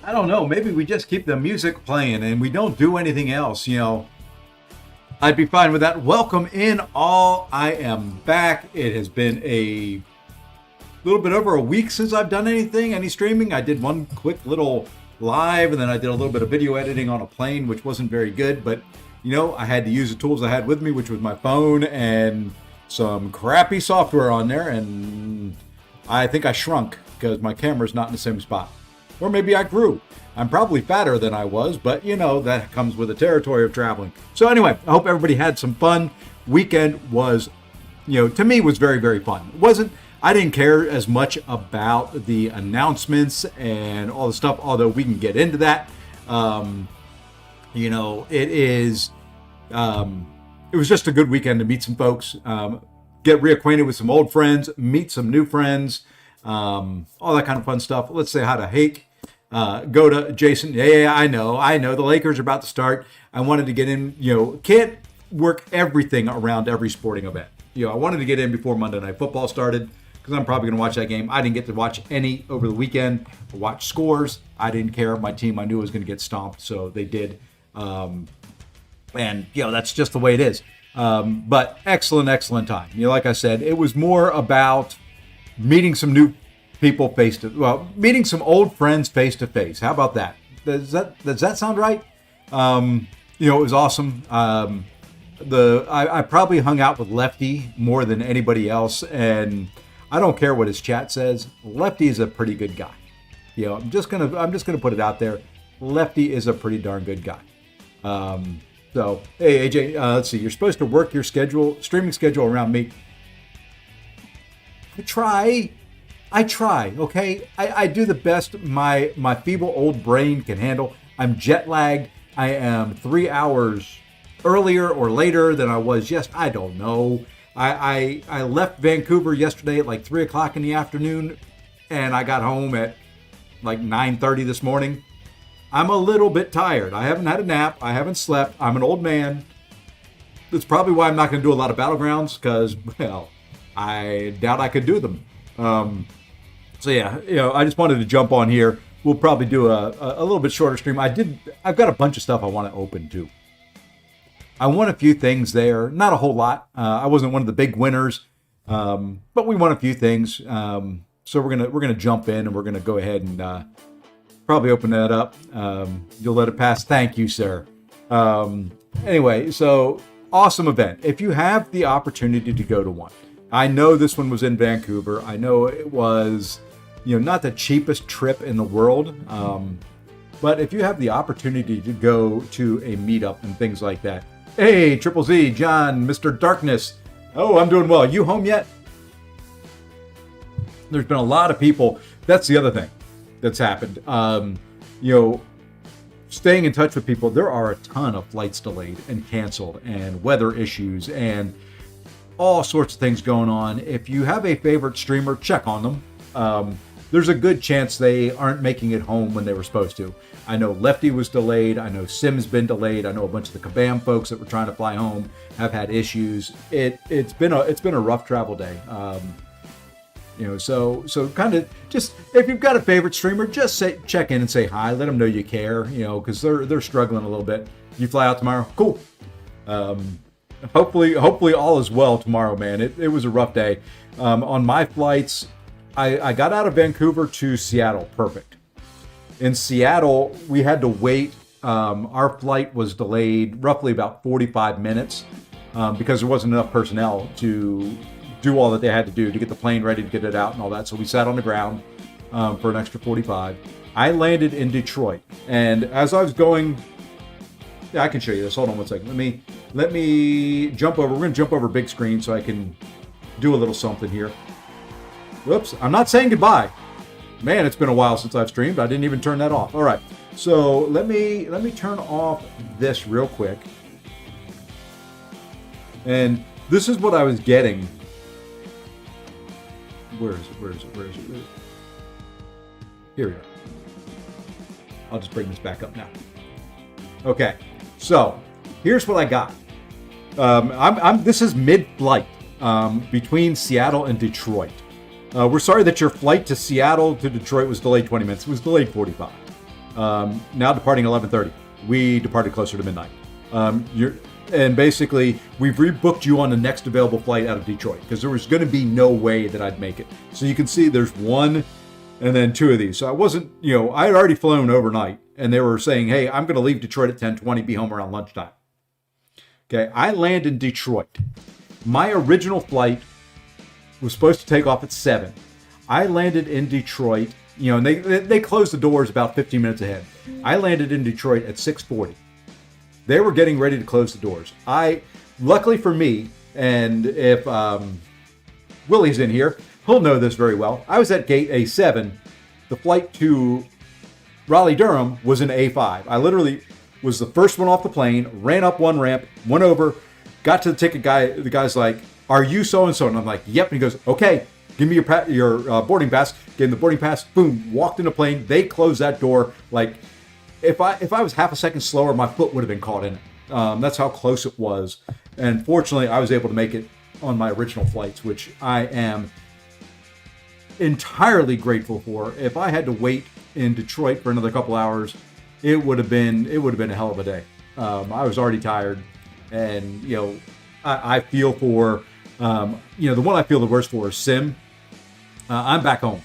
I don't know. Maybe we just keep the music playing and we don't do anything else. I'd be fine with that. Welcome in all. I am back. It has been a little bit over a week since I've done any streaming. I did one quick little live, and then I did a little bit of video editing on a plane, which wasn't very good. But, I had to use the tools I had with me, which was my phone and some crappy software on there. And I think I shrunk because my camera's not in the same spot. Or maybe I grew. I'm probably fatter than I was, but that comes with the territory of traveling. So anyway, I hope everybody had some fun. Weekend was, to me was very, very fun. I didn't care as much about the announcements and all the stuff, although we can get into that. It was just a good weekend to meet some folks, get reacquainted with some old friends, meet some new friends, all that kind of fun stuff. Let's say hi to Hake. Go to Jason. Yeah, I know. The Lakers are about to start. I wanted to get in, can't work everything around every sporting event. I wanted to get in before Monday Night Football started because I'm probably going to watch that game. I didn't get to watch any over the weekend. I watched scores. I didn't care. My team, I knew was going to get stomped, so they did. And, that's just the way it is. But excellent time. Like I said, it was more about meeting some new people meeting some old friends face to face. How about that? Does that sound right? It was awesome. I probably hung out with Lefty more than anybody else, and I don't care what his chat says. Lefty is a pretty good guy. I'm just gonna put it out there. Lefty is a pretty darn good guy. So hey AJ, let's see. You're supposed to work your streaming schedule around me. I try, okay? I do the best my feeble old brain can handle. I'm jet lagged. I am 3 hours earlier or later than I was I don't know. I left Vancouver yesterday at like 3 o'clock in the afternoon, and I got home at like 9:30 this morning. I'm a little bit tired. I haven't had a nap. I haven't slept. I'm an old man. That's probably why I'm not going to do a lot of battlegrounds because, I doubt I could do them. So yeah, I just wanted to jump on here. We'll probably do a little bit shorter stream. I've got a bunch of stuff I want to open too. I won a few things there, not a whole lot. I wasn't one of the big winners, but we won a few things. So we're gonna jump in and we're gonna go ahead and probably open that up. You'll let it pass. Thank you, sir. Anyway, so awesome event. If you have the opportunity to go to one, I know this one was in Vancouver. I know it was, not the cheapest trip in the world. But if you have the opportunity to go to a meetup and things like that, hey, Triple Z, John, Mr. Darkness. Oh, I'm doing well. You home yet? There's been a lot of people. That's the other thing that's happened. Staying in touch with people. There are a ton of flights delayed and canceled and weather issues and all sorts of things going on. If you have a favorite streamer, check on them. There's a good chance they aren't making it home when they were supposed to. I know Lefty was delayed. I know Sim's been delayed. I know a bunch of the Kabam folks that were trying to fly home have had issues. It's been a rough travel day. So kind of just, if you've got a favorite streamer, just check in and say hi. Let them know you care. Because they're struggling a little bit. You fly out tomorrow, cool. Hopefully all is well tomorrow, man. It was a rough day. On my flights, I got out of Vancouver to Seattle. Perfect. In Seattle, we had to wait. Our flight was delayed roughly about 45 minutes because there wasn't enough personnel to do all that they had to do to get the plane ready to get it out and all that. So we sat on the ground for an extra 45. I landed in Detroit. And as I was going, I can show you this. Hold on one second. Let me jump over. We're going to jump over big screen so I can do a little something here. Whoops. I'm not saying goodbye. Man, it's been a while since I've streamed. I didn't even turn that off. All right. So let me turn off this real quick. And this is what I was getting. Where is it? Here we go. I'll just bring this back up now. Okay. So here's what I got. This is mid-flight between Seattle and Detroit. We're sorry that your flight to Seattle to Detroit was delayed 20 minutes. It was delayed 45. Now departing 11:30. We departed closer to midnight. And basically, we've rebooked you on the next available flight out of Detroit because there was going to be no way that I'd make it. So you can see there's one and then two of these. So I wasn't, I had already flown overnight, and they were saying, hey, I'm going to leave Detroit at 10:20, be home around lunchtime. Okay, I land in Detroit. My original flight was supposed to take off at 7. I landed in Detroit, and they closed the doors about 15 minutes ahead. I landed in Detroit at 6:40. They were getting ready to close the doors. Luckily for me, and if Willie's in here, he'll know this very well. I was at gate A7. The flight to Raleigh-Durham was in A5. I literally was the first one off the plane, ran up one ramp, went over, got to the ticket guy. The guy's like, "Are you so-and-so?" And I'm like, "Yep." And he goes, "Okay, give me your boarding pass." Gave him the boarding pass. Boom, walked in the plane. They closed that door like, if I was half a second slower, my foot would have been caught in it. That's how close it was. And fortunately, I was able to make it on my original flights, which I am entirely grateful for. If I had to wait in Detroit for another couple hours, it would have been a hell of a day. I was already tired, and I feel for the one I feel the worst for is Sim. I'm back home.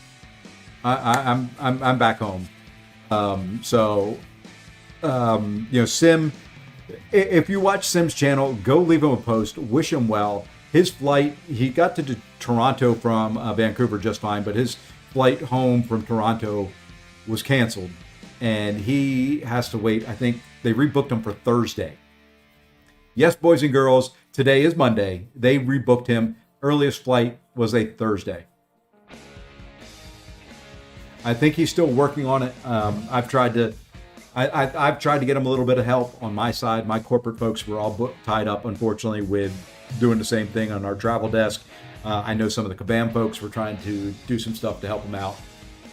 I'm back home. Sim, if you watch Sim's channel, go leave him a post, wish him well. His flight, he got to Toronto from Vancouver just fine, but his flight home from Toronto was canceled, and he has to wait. I think they rebooked him for Thursday. Yes, boys and girls, today is Monday. They rebooked him. Earliest flight was a Thursday. I think he's still working on it. I've tried to get him a little bit of help on my side. My corporate folks were all tied up, unfortunately, with doing the same thing on our travel desk. I know some of the Kabam folks were trying to do some stuff to help him out.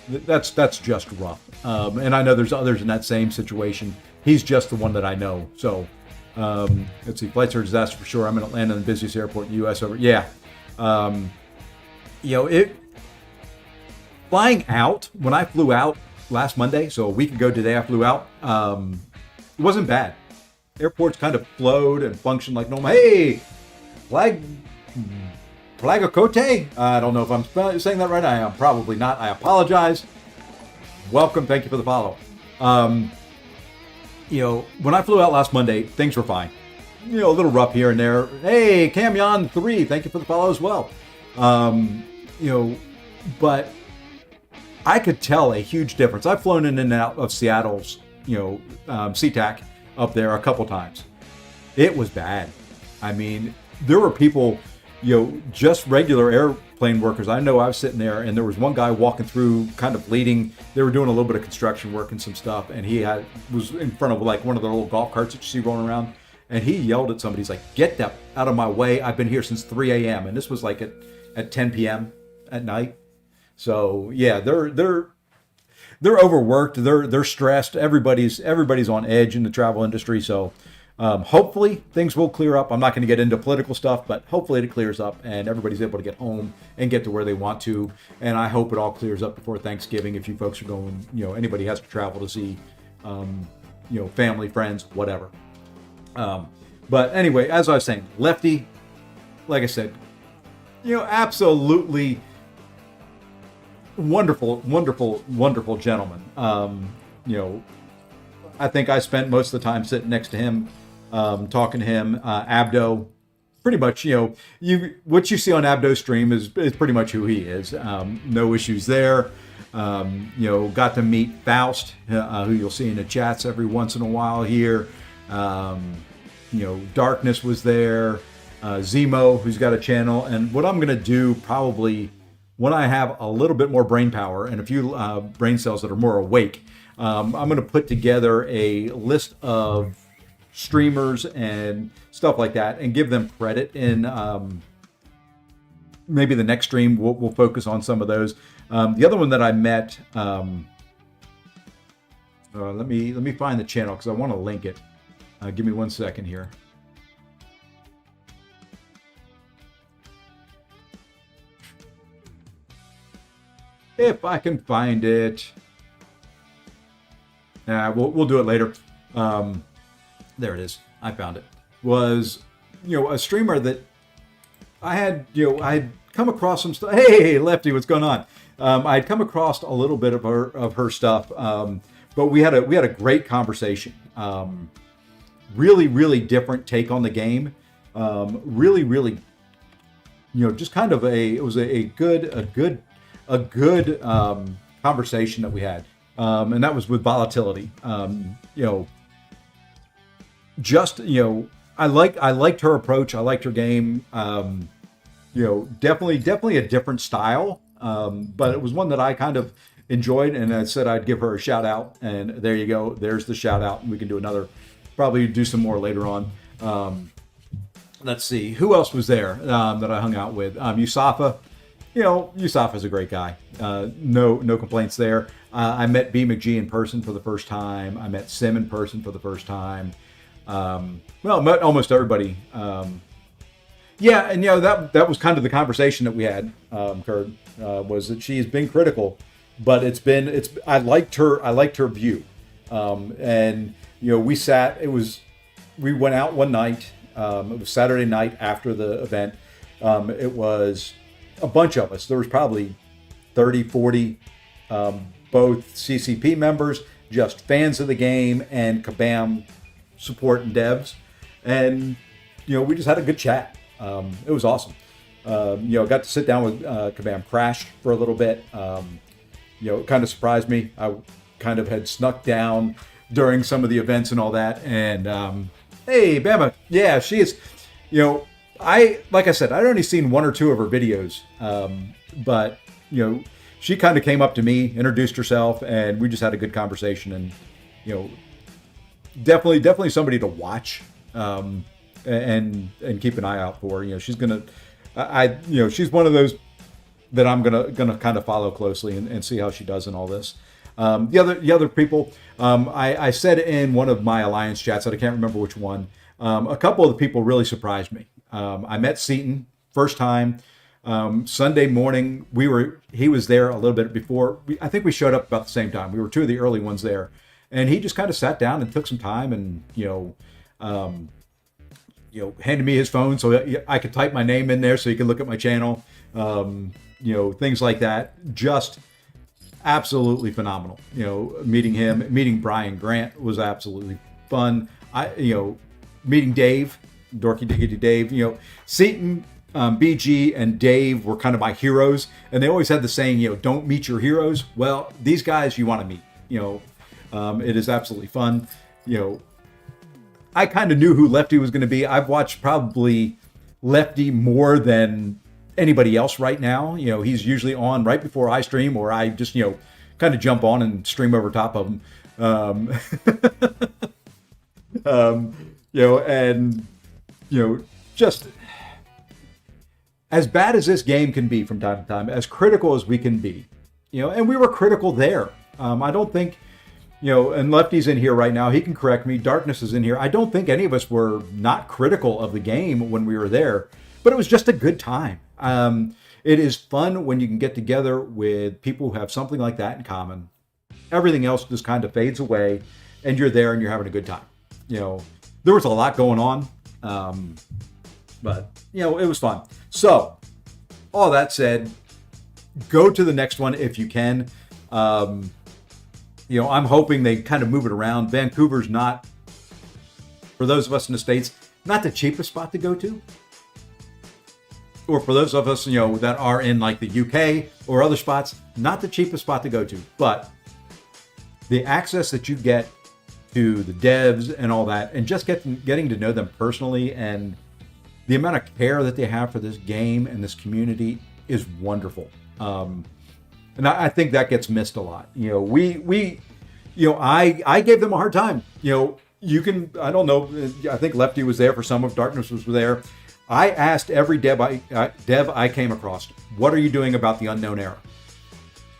That's just rough. And I know there's others in that same situation. He's just the one that I know. So let's see. Flights are a disaster for sure. I'm in Atlanta, the busiest airport in the U.S. Flying out, when I flew out last Monday, so a week ago today I flew out, it wasn't bad. Airports kind of flowed and functioned like normal. Hey, Plagacote? I don't know if I'm saying that right. I am probably not. I apologize. Welcome. Thank you for the follow. When I flew out last Monday, things were fine. A little rough here and there. Hey, Camyon3, thank you for the follow as well. But I could tell a huge difference. I've flown in and out of Seattle's, SeaTac up there a couple times. It was bad. I mean, there were people, just regular airplane workers. I know I was sitting there, and there was one guy walking through, kind of leading. They were doing a little bit of construction work and some stuff, and he was in front of like one of the little golf carts that you see rolling around, and he yelled at somebody. He's like, "Get that out of my way! I've been here since 3 a.m." And this was like at 10 p.m. at night. So yeah, they're overworked. They're stressed. Everybody's on edge in the travel industry. So hopefully things will clear up. I'm not going to get into political stuff, but hopefully it clears up and everybody's able to get home and get to where they want to. And I hope it all clears up before Thanksgiving. If you folks are going, anybody has to travel to see, family, friends, whatever. But anyway, as I was saying, Lefty, like I said, absolutely wonderful gentleman. I think I spent most of the time sitting next to him, talking to him. Abdo, pretty much, what you see on Abdo's stream is pretty much who he is. No issues there. Got to meet Faust, who you'll see in the chats every once in a while here. Darkness was there. Zemo, who's got a channel. And what I'm going to do probably when I have a little bit more brain power and a few brain cells that are more awake, I'm going to put together a list of streamers and stuff like that and give them credit in maybe the next stream. We'll focus on some of those. The other one that I met, let me find the channel because I want to link it. Give me 1 second here. If I can find it. We'll do it later. There it is. I found it. Was, a streamer that I had come across some stuff. Hey, Lefty, what's going on? I'd come across a little bit of her stuff, but we had a great conversation. Really, really different take on the game. Really, really, just kind of it was a good conversation that we had, and that was with volatility. I liked her approach. I liked her game. Definitely a different style. But it was one that I kind of enjoyed, and I said I'd give her a shout out. And there you go. There's the shout out, and we can do probably do some more later on. Let's see who else was there that I hung out with. Yusafa. Yusafa's a great guy. No complaints there. I met B McGee in person for the first time. I met Sim in person for the first time. Met almost everybody. Yeah, and that was kind of the conversation that we had, Kurt, was that she's been critical, but I liked her view. And we went out one night. It was Saturday night after the event. It was a bunch of us. There was probably 30, 40, both CCP members, just fans of the game, and Kabam support and devs. And, we just had a good chat. It was awesome. Got to sit down with Kabam Crash for a little bit. It kind of surprised me. I kind of had snuck down during some of the events and all that. And hey, Bama, yeah, she is. Like I said, I'd only seen one or two of her videos, but she kind of came up to me, introduced herself, and we just had a good conversation. And definitely somebody to watch. And keep an eye out for. She's gonna, she's one of those that I'm gonna kind of follow closely and see how she does in all this. The other people, I said in one of my alliance chats that I can't remember which one. A couple of the people really surprised me. I met Seaton first time Sunday morning. He was there a little bit before. I think we showed up about the same time. We were two of the early ones there, and he just kind of sat down and took some time and handed me his phone so I could type my name in there so he could look at my channel. Things like that. Just absolutely phenomenal. Meeting Brian Grant was absolutely fun. Meeting Dave, Dorky Diggity Dave. Seaton, BG, and Dave were kind of my heroes, and they always had the saying, don't meet your heroes. Well, these guys you want to meet. It is absolutely fun. I kind of knew who Lefty was going to be. I've watched probably Lefty more than anybody else right now. He's usually on right before I stream, or I just, kind of jump on and stream over top of him. Just as bad as this game can be from time to time, as critical as we can be, and we were critical there. I don't think, and Lefty's in here right now. He can correct me. Darkness is in here. I don't think any of us were not critical of the game when we were there, but it was just a good time. It is fun when you can get together with people who have something like that in common. Everything else just kind of fades away, and you're there and you're having a good time. There was a lot going on, but it was fun. So, all that said, go to the next one if you can. I'm hoping they kind of move it around. Vancouver's not, for those of us in the States, not the cheapest spot to go to. Or for those of us, that are in like the UK or other spots, not the cheapest spot to go to. But the access that you get to the devs and all that, and just getting to know them personally, and the amount of care that they have for this game and this community is wonderful. And I think that gets missed a lot. I gave them a hard time. I don't know. I think Lefty was there for some of Darkness was there. I asked every dev I came across, what are you doing about the Unknown Era?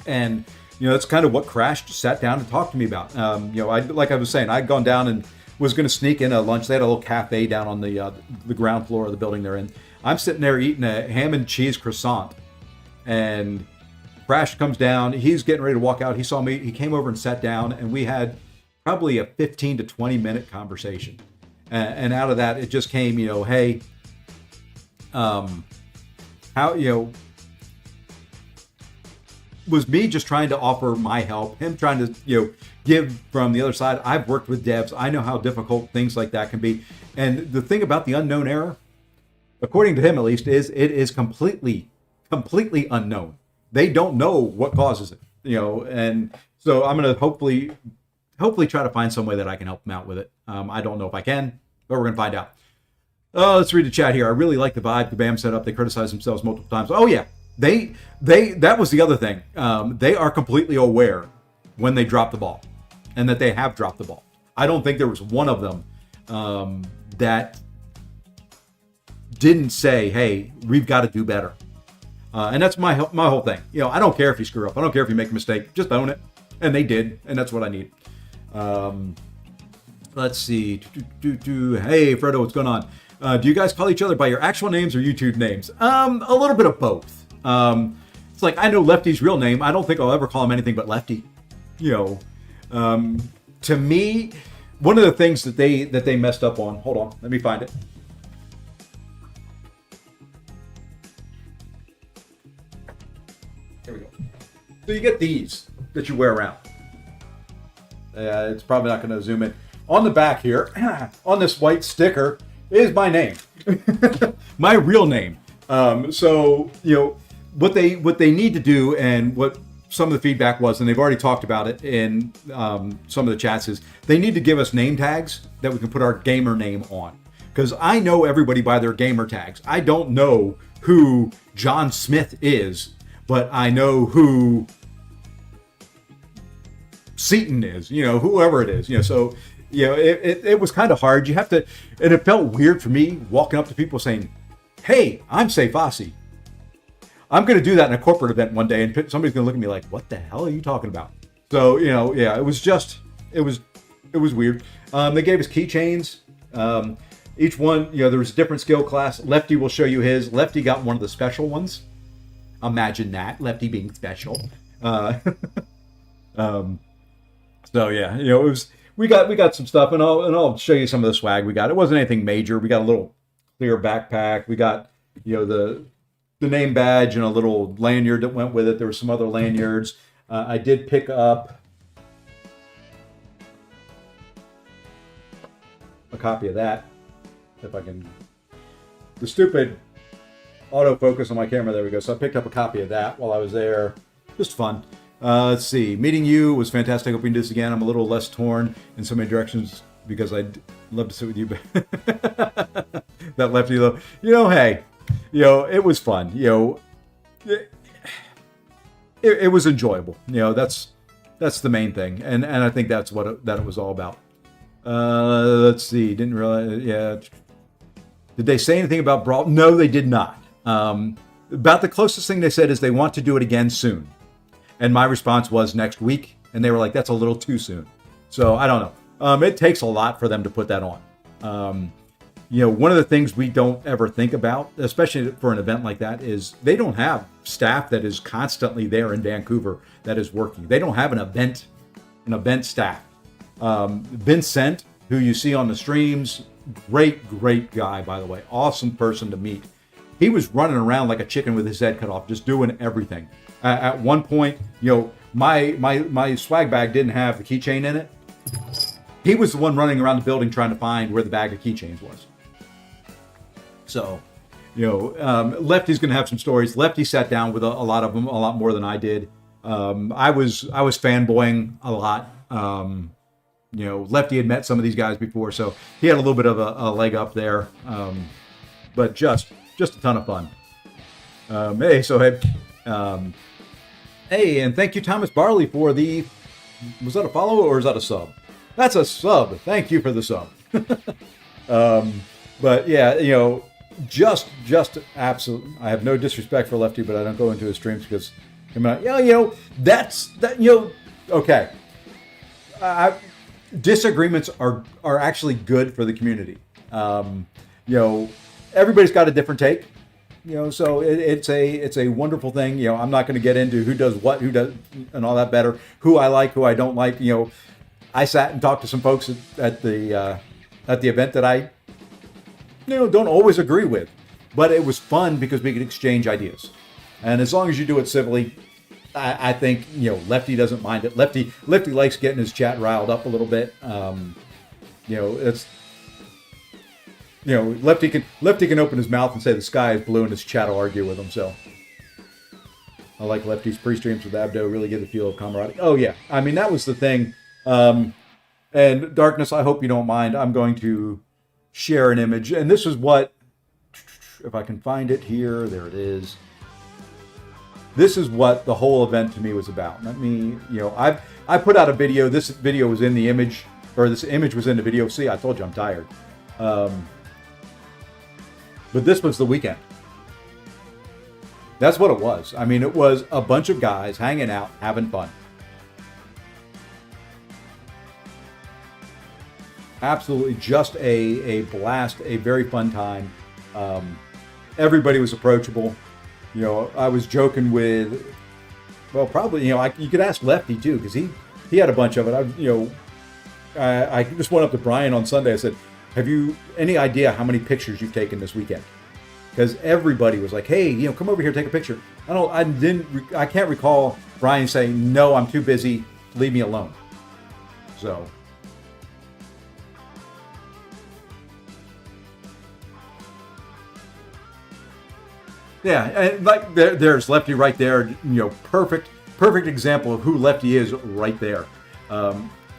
And, that's kind of what Crash sat down and talked to me about. Like I was saying, I'd gone down and was going to sneak in a lunch. They had a little cafe down on the ground floor of the building they're in. I'm sitting there eating a ham and cheese croissant, and Crash comes down. He's getting ready to walk out. He saw me. He came over and sat down, and we had probably a 15 to 20 minute conversation. And out of that, it just came, hey, how, was me just trying to offer my help, him trying to, give from the other side. I've worked with devs. I know how difficult things like that can be. And the thing about the unknown error, according to him at least, is it is completely unknown. They don't know what causes it, and so I'm going to hopefully try to find some way that I can help them out with it. I don't know if I can, but we're going to find out. Let's read the chat here. I really like the vibe the BAM set up. They criticize themselves multiple times. Oh yeah, they that was the other thing. They are completely aware when they drop the ball, and that they have dropped the ball. I don't think there was one of them that didn't say, "Hey, we've got to do better." And that's my whole thing. I don't care if you screw up. I don't care if you make a mistake. Just own it. And they did, and that's what I need. Let's see. Hey, Fredo, what's going on? Do you guys call each other by your actual names or YouTube names? A little bit of both. It's like, I know Lefty's real name. I don't think I'll ever call him anything but Lefty. To me, one of the things that they messed up on. Hold on, let me find it. Here we go. So you get these that you wear around. It's probably not going to zoom in. On the back here, on this white sticker, is my name, my real name. So what they need to do, and what some of the feedback was, and they've already talked about it in some of the chats, is they need to give us name tags that we can put our gamer name on. Because I know everybody by their gamer tags. I don't know who John Smith is, but I know who Seaton is, whoever it is, so, it was kind of hard. You have to, and it felt weird for me walking up to people saying, "Hey, I'm Say Fossey." I'm going to do that in a corporate event one day, and somebody's going to look at me like, "What the hell are you talking about?" So, it was weird. They gave us keychains. Each one, there was a different skill class. Lefty will show you his. Lefty got one of the special ones. Imagine that, Lefty being special. So yeah, it was. We got some stuff, and I'll show you some of the swag we got. It wasn't anything major. We got a little clear backpack. We got the name badge and a little lanyard that went with it. There were some other lanyards. I did pick up a copy of that. If I can, the stupid autofocus on my camera. There we go. So I picked up a copy of that while I was there. Just fun. Let's see. Meeting you was fantastic. Hoping to do this again. I'm a little less torn in so many directions because I'd love to sit with you. That Lefty though. Hey, it was fun. It was enjoyable. That's the main thing, and I think that's what it was all about. Let's see. Didn't realize. Yeah. Did they say anything about Brawl? No, they did not. About the closest thing they said is they want to do it again soon. And my response was next week. And they were like, that's a little too soon. So I don't know. It takes a lot for them to put that on. One of the things we don't ever think about, especially for an event like that, is they don't have staff that is constantly there in Vancouver that is working. They don't have an event staff. Vincent, who you see on the streams, great guy, by the way. Awesome person to meet. He was running around like a chicken with his head cut off, just doing everything. At one point, my swag bag didn't have the keychain in it. He was the one running around the building trying to find where the bag of keychains was. So, Lefty's going to have some stories. Lefty sat down with a lot of them, a lot more than I did. I was fanboying a lot. Lefty had met some of these guys before, so he had a little bit of a leg up there. But just a ton of fun. Hey, and thank you, Thomas Barley, for was that a follow or is that a sub? That's a sub. Thank you for the sub. But yeah, just absolute. I have no disrespect for Lefty, but I don't go into his streams because, okay. Disagreements are actually good for the community. Everybody's got a different take. So it's a wonderful thing. I'm not going to get into who does what, who does, and all that better. Who I like, who I don't like. I sat and talked to some folks at the event that I don't always agree with, but it was fun because we could exchange ideas. And as long as you do it civilly, I think Lefty doesn't mind it. Lefty likes getting his chat riled up a little bit. It's Lefty can open his mouth and say the sky is blue, and his chat will argue with him. So I like Lefty's pre-streams with Abdo. Really get the feel of camaraderie. Oh yeah, I mean that was the thing. And Darkness, I hope you don't mind. I'm going to share an image, and this is what, if I can find it here, there it is. This is what the whole event to me was about. Let me, I put out a video. This video was in the image, or this image was in the video. See, I told you I'm tired. But this was the weekend. That's what it was. I mean, it was a bunch of guys hanging out, having fun. Absolutely just a blast, a very fun time. Everybody was approachable. I was joking with, well, probably, you could ask Lefty too, because he had a bunch of it. I just went up to Brian on Sunday. I said, have you any idea how many pictures you've taken this weekend? Because everybody was like, hey, come over here, take a picture. I can't recall Brian saying, no, I'm too busy, leave me alone. So. Yeah, and like there's Lefty right there. Perfect example of who Lefty is right there.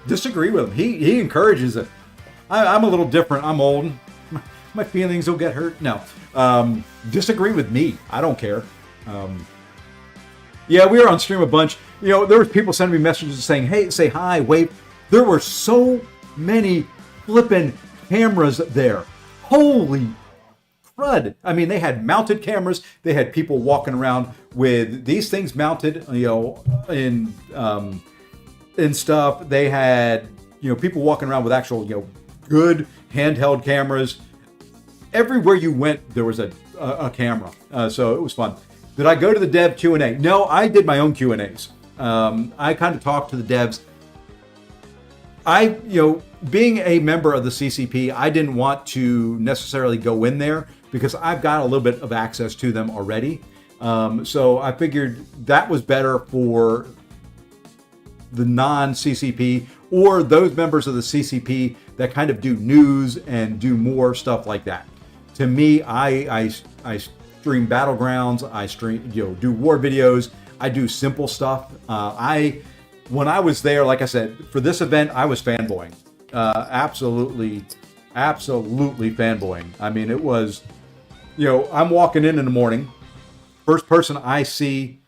Disagree with him. He encourages it. I'm a little different. I'm old. My feelings will get hurt. No. Disagree with me. I don't care. Yeah, we were on stream a bunch. There were people sending me messages saying, hey, say hi, wave. There were so many flipping cameras there. Holy crud. I mean, they had mounted cameras. They had people walking around with these things mounted, in stuff. They had, people walking around with actual, good handheld cameras. Everywhere you went, there was a camera. So it was fun. Did I go to the dev Q&A? No, I did my own Q&As. I kind of talked to the devs. Being a member of the CCP, I didn't want to necessarily go in there because I've got a little bit of access to them already. So I figured that was better for the non-CCP or those members of the CCP that kind of do news and do more stuff like that. To me, I stream battlegrounds, I stream, do war videos, I do simple stuff. When I was there, like I said, for this event, I was fanboying. Absolutely fanboying. I mean, it was, I'm walking in the morning. First person I see,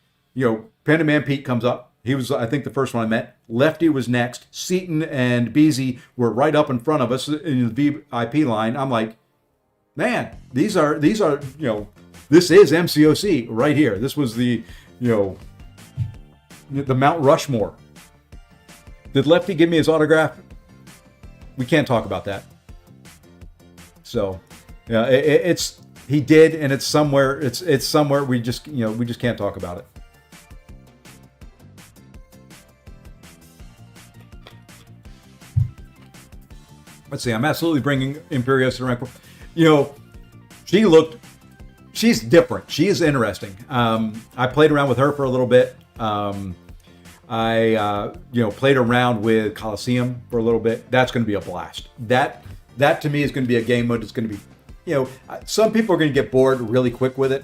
Panda Man Pete comes up. He was, I think, the first one I met. Lefty was next. Seaton and Beezy were right up in front of us in the VIP line. I'm like, man, these are, this is MCOC right here. This was the Mount Rushmore. Did Lefty give me his autograph? We can't talk about that. So, yeah, he did, and it's somewhere. It's somewhere. We just can't talk about it. Let's see. I'm absolutely bringing Imperios to the rank. She's different. She is interesting. I played around with her for a little bit. I played around with Coliseum for a little bit. That's going to be a blast. That to me is going to be a game mode that's going to be, some people are going to get bored really quick with it,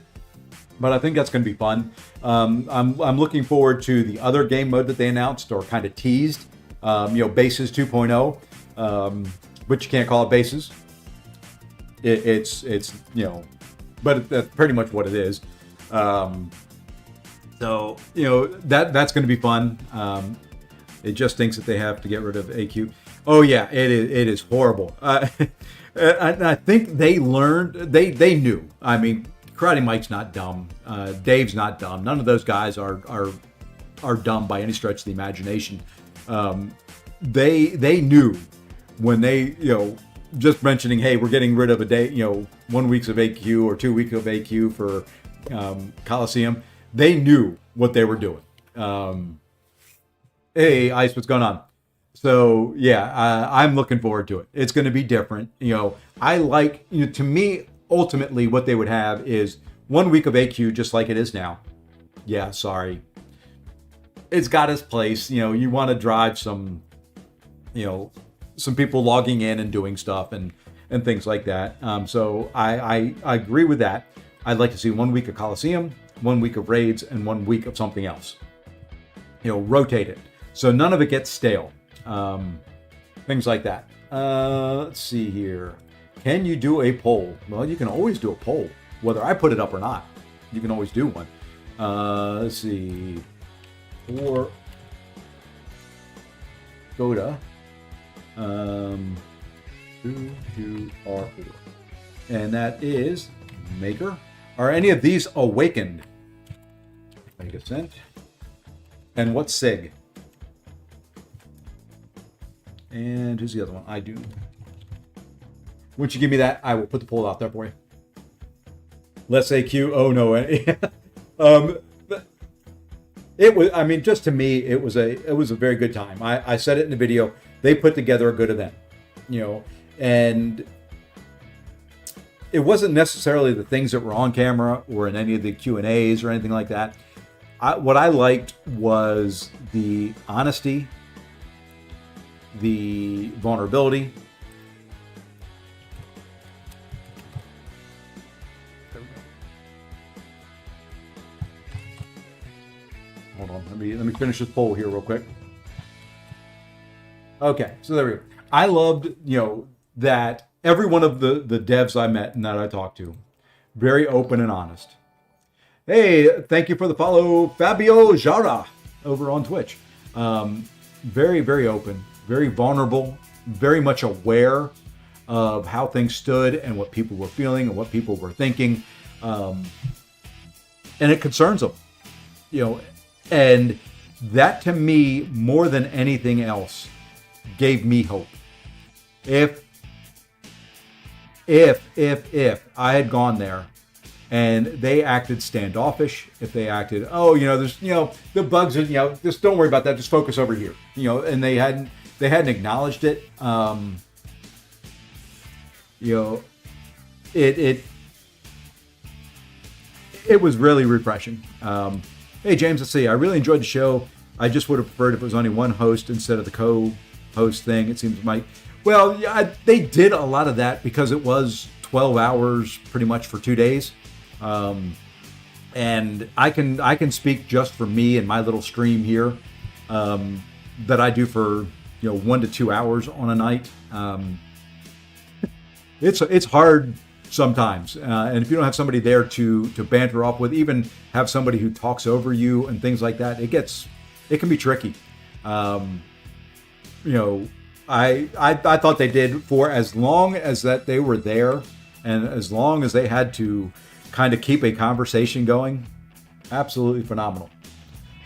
but I think that's going to be fun. I'm looking forward to the other game mode that they announced or kind of teased, Bases 2.0, but you can't call it Bases. It's but that's pretty much what it is. So, that's going to be fun. It just thinks that they have to get rid of AQ. Oh, yeah, it is horrible. I think they learned, they knew. I mean, Karate Mike's not dumb. Dave's not dumb. None of those guys are dumb by any stretch of the imagination. They knew when they, just mentioning, hey, we're getting rid of a day, 1 week of AQ or 2 weeks of AQ for Coliseum. They knew what they were doing. Hey, Ice, what's going on? So yeah, I'm looking forward to it. It's going to be different. I like, to me, ultimately what they would have is 1 week of AQ just like it is now. Yeah, sorry. It's got its place. You want to drive some people logging in and doing stuff and things like that. So I agree with that. I'd like to see 1 week of Coliseum, 1 week of raids, and 1 week of something else. Rotate it. So none of it gets stale. Things like that. Let's see here. Can you do a poll? Well, you can always do a poll. Whether I put it up or not, you can always do one. Let's see. Or go to who you are for. And that is Maker. Are any of these awakened? Make a cent. And what's SIG? And who's the other one? I do. Once you give me that, I will put the poll out there for you. Let's say Q. Oh no. It was. I mean, just to me, it was a very good time. I said it in the video. They put together a good event, and it wasn't necessarily the things that were on camera or in any of the Q&As or anything like that. What I liked was the honesty, the vulnerability. Hold on, let me finish this poll here real quick. Okay, so there we go. I loved, that every one of the devs I met and that I talked to, very open and honest. Hey, thank you for the follow, Fabio Jara, over on Twitch. Very, very open, very vulnerable, very much aware of how things stood and what people were feeling and what people were thinking. And it concerns them, and that to me, more than anything else, gave me hope. If I had gone there and they acted standoffish, if they acted, there's, the bugs are, just don't worry about that, just focus over here, and they hadn't acknowledged it, it was really refreshing. Hey James, let's see. I really enjoyed the show. I just would have preferred if it was only one host instead of the co-host thing. It seems they did a lot of that because it was 12 hours pretty much for 2 days. And I can speak just for me and my little stream here that I do for 1 to 2 hours on a night. It's hard sometimes, and if you don't have somebody there to banter off with, even have somebody who talks over you and things like that, it can be tricky. I thought they did, for as long as that they were there and as long as they had to kind of keep a conversation going, absolutely phenomenal.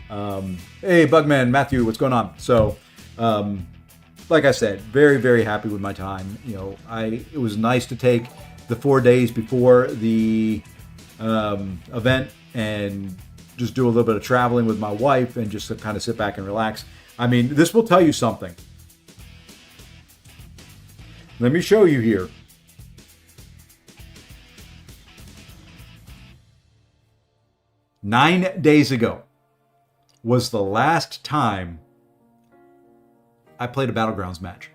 Hey Bugman, Matthew, what's going on? So like I said, very, very happy with my time. It was nice to take the 4 days before the event and just do a little bit of traveling with my wife and just to kind of sit back and relax. I mean, this will tell you something. Let me show you here. Nine days ago was the last time I played a battlegrounds match.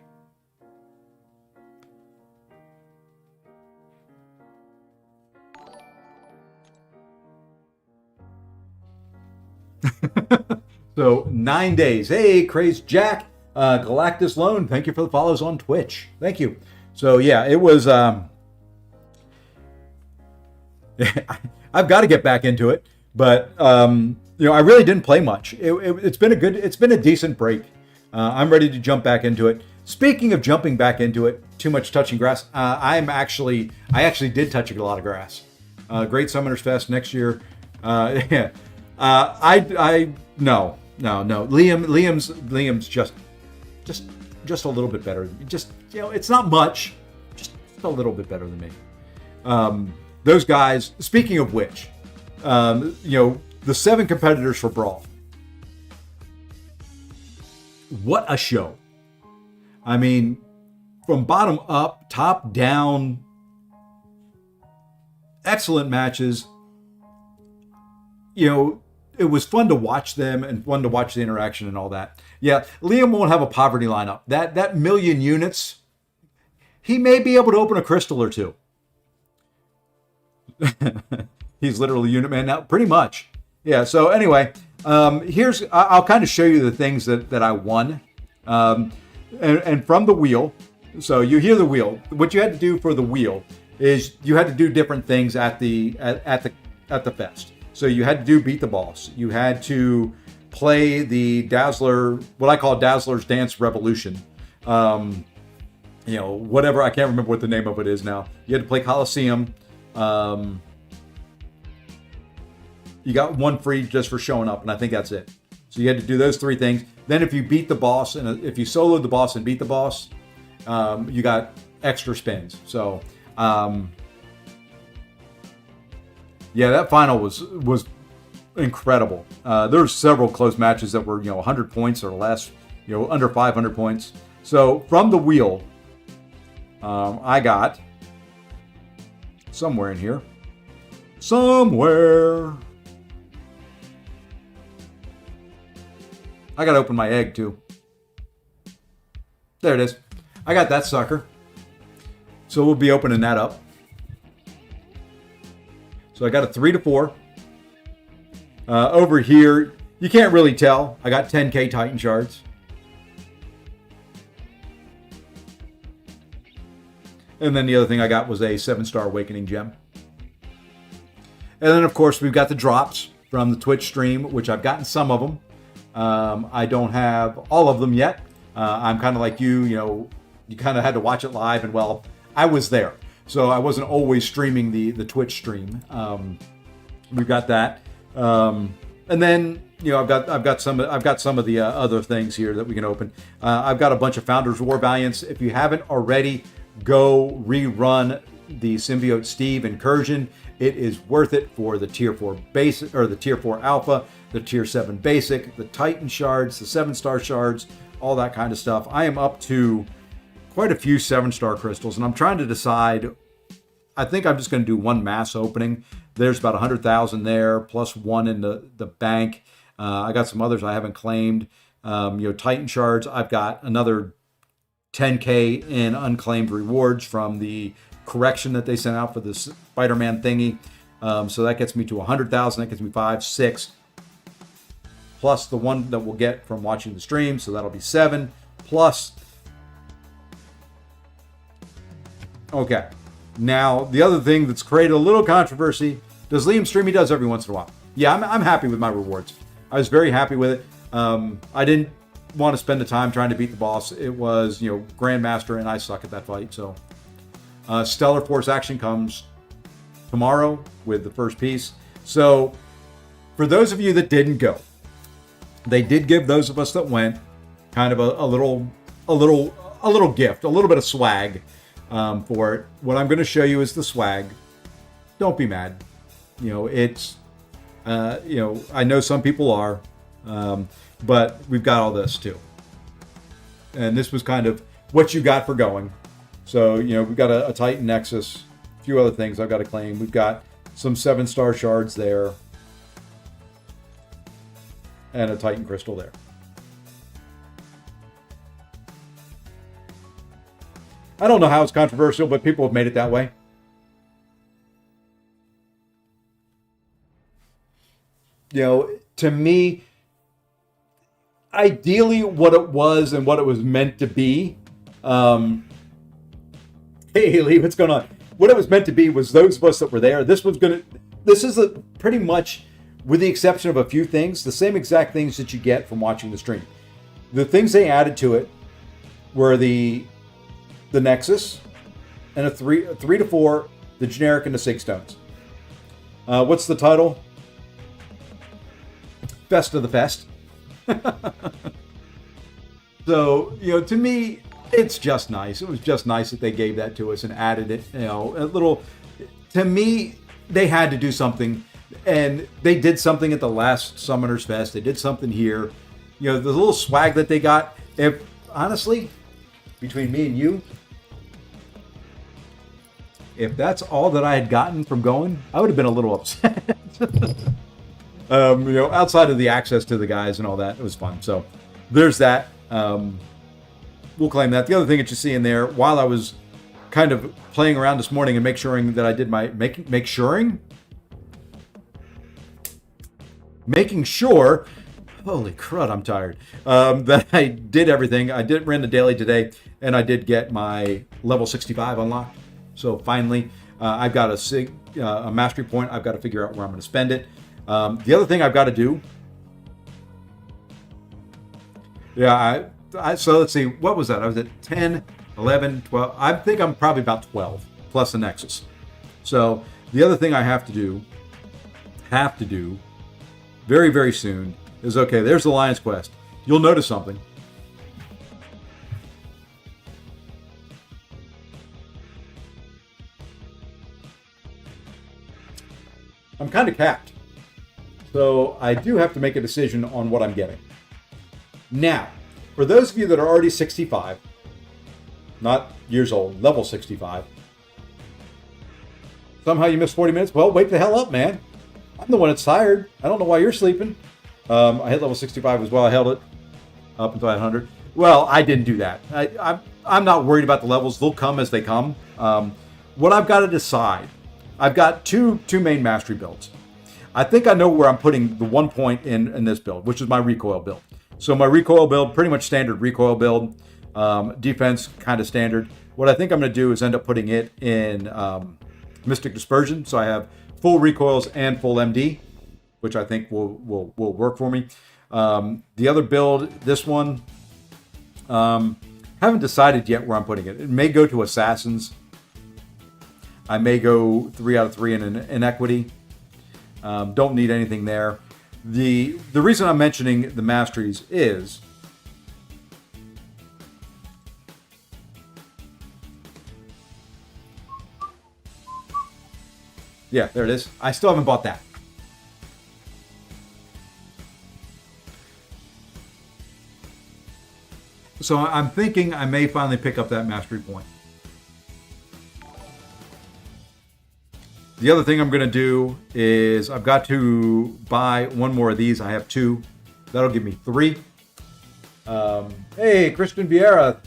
So 9 days. Hey, Crazed Jack, Galactus Lone, thank you for the follows on Twitch. Thank you. So yeah, it was. I've got to get back into it, but I really didn't play much. It's been a decent break. I'm ready to jump back into it. Speaking of jumping back into it, too much touching grass. I actually did touch a lot of grass. Great Summoners Fest next year. Yeah. No. Liam's just a little bit better. It's not much, just a little bit better than me. Those guys, speaking of which, the 7 competitors for Brawl. What a show. I mean, from bottom up, top down, excellent matches. You know, it was fun to watch them and fun to watch the interaction and all that. Yeah, Liam won't have a poverty lineup. That million units, he may be able to open a crystal or two. He's literally unit man now, pretty much. Yeah, so anyway, I'll kind of show you the things that I won. And from the wheel, so you hear the wheel. What you had to do for the wheel is you had to do different things at the fest. So you had to do beat the boss. You had to play the Dazzler, what I call Dazzler's Dance Revolution. Whatever, I can't remember what the name of it is now. You had to play Coliseum. You got one free just for showing up, and I think that's it. So you had to do those three things. Then if you beat the boss, and if you soloed the boss and beat the boss, you got extra spins. So, that final was incredible. There were several close matches that were 100 points or less, under 500 points. So from the wheel, I got somewhere in here. I gotta open my egg too. There it is. I got that sucker. So we'll be opening that up. So I got a 3 to 4. Over here, you can't really tell. I got 10K Titan shards. And then the other thing I got was a 7-star Awakening gem. And then, of course, we've got the drops from the Twitch stream, which I've gotten some of them. I don't have all of them yet. I'm kind of like you kind of had to watch it live, and well, I was there. So I wasn't always streaming the Twitch stream. We've got that. And then, I've got some of the other things here that we can open. I've got a bunch of Founders War Valiants. If you haven't already, go rerun the Symbiote Steve Incursion. It is worth it for the Tier 4 basic, or the Tier 4 Alpha, the Tier 7 Basic, the Titan Shards, the 7-star Shards, all that kind of stuff. I am up to quite a few 7-star crystals, and I'm trying to decide. I think I'm just going to do one mass opening. There's about 100,000 there, plus one in the bank. I got some others I haven't claimed. Titan Shards, I've got another 10K in unclaimed rewards from the correction that they sent out for the Spider-Man thingy. So that gets me to 100,000. That gets me 5, 6, plus the one that we'll get from watching the stream. So that'll be 7, plus. Okay. Now, the other thing that's created a little controversy, does Liam stream? He does every once in a while. Yeah, I'm happy with my rewards. I was very happy with it. I didn't want to spend the time trying to beat the boss. It was, Grandmaster, and I suck at that fight. So, Stellar Force Action comes tomorrow with the first piece. So, for those of you that didn't go, they did give those of us that went kind of a little gift, a little bit of swag. For it. What I'm going to show you is the swag. Don't be mad. It's, I know some people are, but we've got all this too. And this was kind of what you got for going. So, we've got a Titan Nexus, a few other things I've got to claim. We've got some 7-star shards there, and a Titan crystal there. I don't know how it's controversial, but people have made it that way. To me, ideally what it was and what it was meant to be. Hey, Lee, what's going on? What it was meant to be was those of us that were there. This is pretty much, with the exception of a few things, the same exact things that you get from watching the stream. The things they added to it were the Nexus, and a 3 to 4, the generic, and the 6 stones. What's the title? Best of the Fest. So, to me, it's just nice. It was just nice that they gave that to us and added it, a little. To me, they had to do something, and they did something at the last Summoners Fest. They did something here. The little swag that they got, honestly, between me and you, if that's all that I had gotten from going, I would have been a little upset. Outside of the access to the guys and all that, it was fun. So there's that. We'll claim that. The other thing that you see in there, while I was kind of playing around this morning and making sure, holy crud, I'm tired, that I did everything. Ran the daily today, and I did get my level 65 unlocked. So finally, I've got a mastery point. I've got to figure out where I'm going to spend it. The other thing I've got to do, so let's see, what was that? I was at 10, 11, 12. I think I'm probably about 12 plus the Nexus. So the other thing I have to do very, very soon is, okay, there's the Lion's Quest. You'll notice something. I'm kind of capped. So I do have to make a decision on what I'm getting. Now, for those of you that are already 65, not years old, level 65, somehow you missed 40 minutes, well, wake the hell up, man. I'm the one that's tired. I don't know why you're sleeping. I hit level 65 as well. I held it up until I had 100. Well, I didn't do that. I'm not worried about the levels. They'll come as they come. What I've got to decide, I've got two main mastery builds. I think I know where I'm putting the 1 point in this build, which is my recoil build. So my recoil build, pretty much standard recoil build. Defense, kind of standard. What I think I'm going to do is end up putting it in Mystic Dispersion. So I have full recoils and full MD, which I think will work for me. The other build, this one, haven't decided yet where I'm putting it. It may go to Assassins. I may go 3 out of 3 in Inequity. Don't need anything there. The reason I'm mentioning the masteries is yeah, there it is. I still haven't bought that. So I'm thinking I may finally pick up that mastery point. The other thing I'm going to do is I've got to buy one more of these. I have 2. That'll give me 3. Hey, Christian Vieira,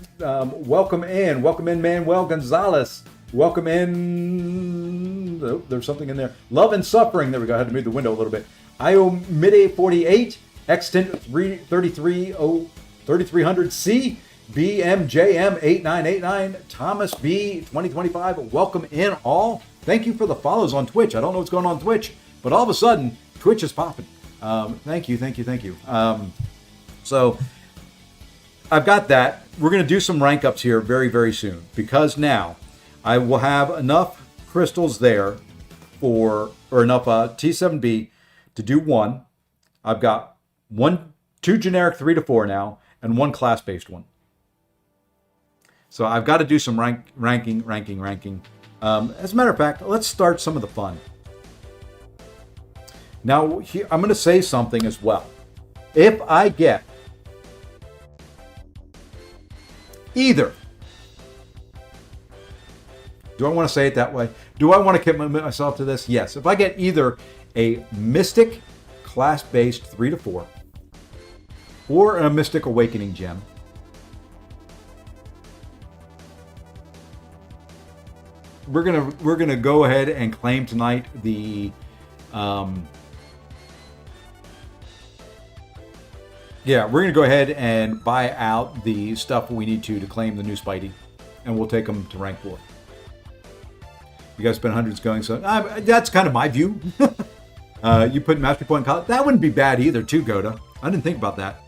welcome in. Welcome in, Manuel Gonzalez. Welcome in. Oh, there's something in there. Love and Suffering. There we go. I had to move the window a little bit. Iomide 48, Extent 3300C, BMJM 8989, Thomas B 2025. Welcome in all. Thank you for the follows on Twitch. I don't know what's going on Twitch, but all of a sudden, Twitch is popping. Thank you. So I've got that. We're going to do some rank ups here very, very soon, because now I will have enough crystals there or enough T7B to do 1. I've got 2 generic 3 to 4 now, and 1 class-based one. So I've got to do some ranking. As a matter of fact, let's start some of the fun. Now, I'm going to say something as well. If I get either, do I want to say it that way? Do I want to commit myself to this? Yes. If I get either a Mystic class-based 3 to 4 or a Mystic Awakening gem, we're gonna go ahead and claim tonight the we're gonna go ahead and buy out the stuff we need to claim the new Spidey, and we'll take them to rank 4. You guys spend hundreds going, so that's kind of my view. You put Mastery Point in college, that wouldn't be bad either, too, Goda. I didn't think about that.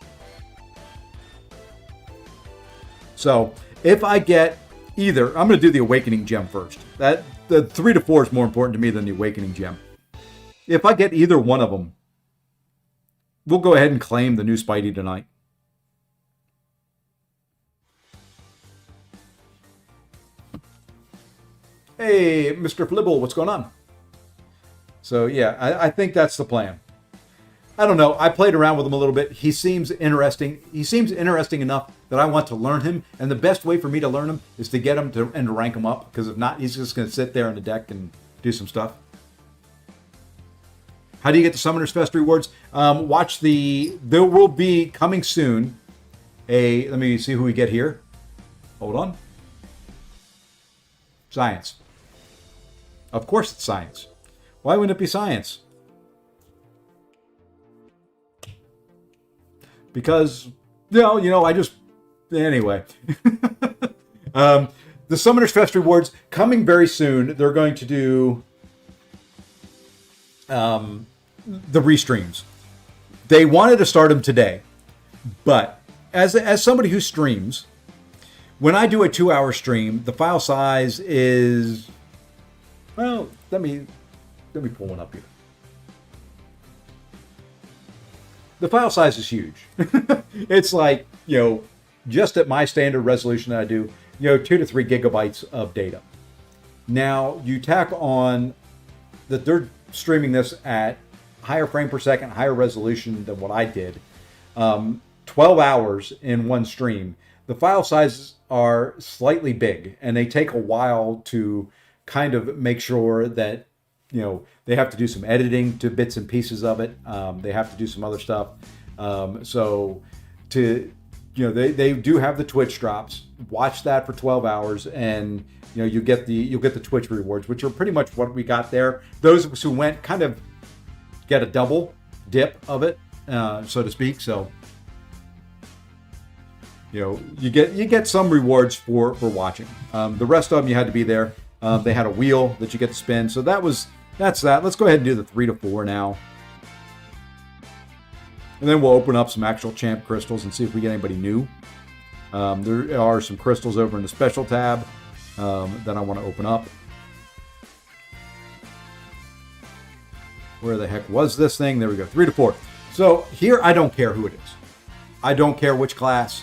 So if I get either, I'm going to do the Awakening Gem first. The 3 to 4 is more important to me than the Awakening Gem. If I get either one of them, we'll go ahead and claim the new Spidey tonight. Hey, Mr. Flibble, what's going on? So yeah, I think that's the plan. I don't know. I played around with him a little bit. He seems interesting. He seems interesting enough that I want to learn him. And the best way for me to learn him is to get him to and to rank him up. Because if not, he's just going to sit there on the deck and do some stuff. How do you get the Summoner's Fest rewards? Watch there will be coming soon let me see who we get here. Hold on. Science. Of course it's science. Why wouldn't it be science? Because, I just... Anyway. The Summoner's Fest rewards coming very soon. They're going to do the restreams. They wanted to start them today. But as somebody who streams, when I do a 2-hour stream, the file size is... Well, let me pull one up here. The file size is huge. It's like, just at my standard resolution that I do, 2 to 3 gigabytes of data. Now, you tack on that they're streaming this at higher frame per second, higher resolution than what I did. 12 hours in one stream. The file sizes are slightly big, and they take a while to kind of make sure that, they have to do some editing to bits and pieces of it. They have to do some other stuff. They do have the Twitch drops. Watch that for 12 hours, and you'll get the Twitch rewards, which are pretty much what we got there. Those of us who went kind of get a double dip of it, so to speak. So you get some rewards for watching. The rest of them you had to be there. They had a wheel that you get to spin. So that's that. Let's go ahead and do the 3 to 4 now. And then we'll open up some actual champ crystals and see if we get anybody new. There are some crystals over in the special tab that I want to open up. Where the heck was this thing? There we go. 3 to 4. So here, I don't care who it is. I don't care which class.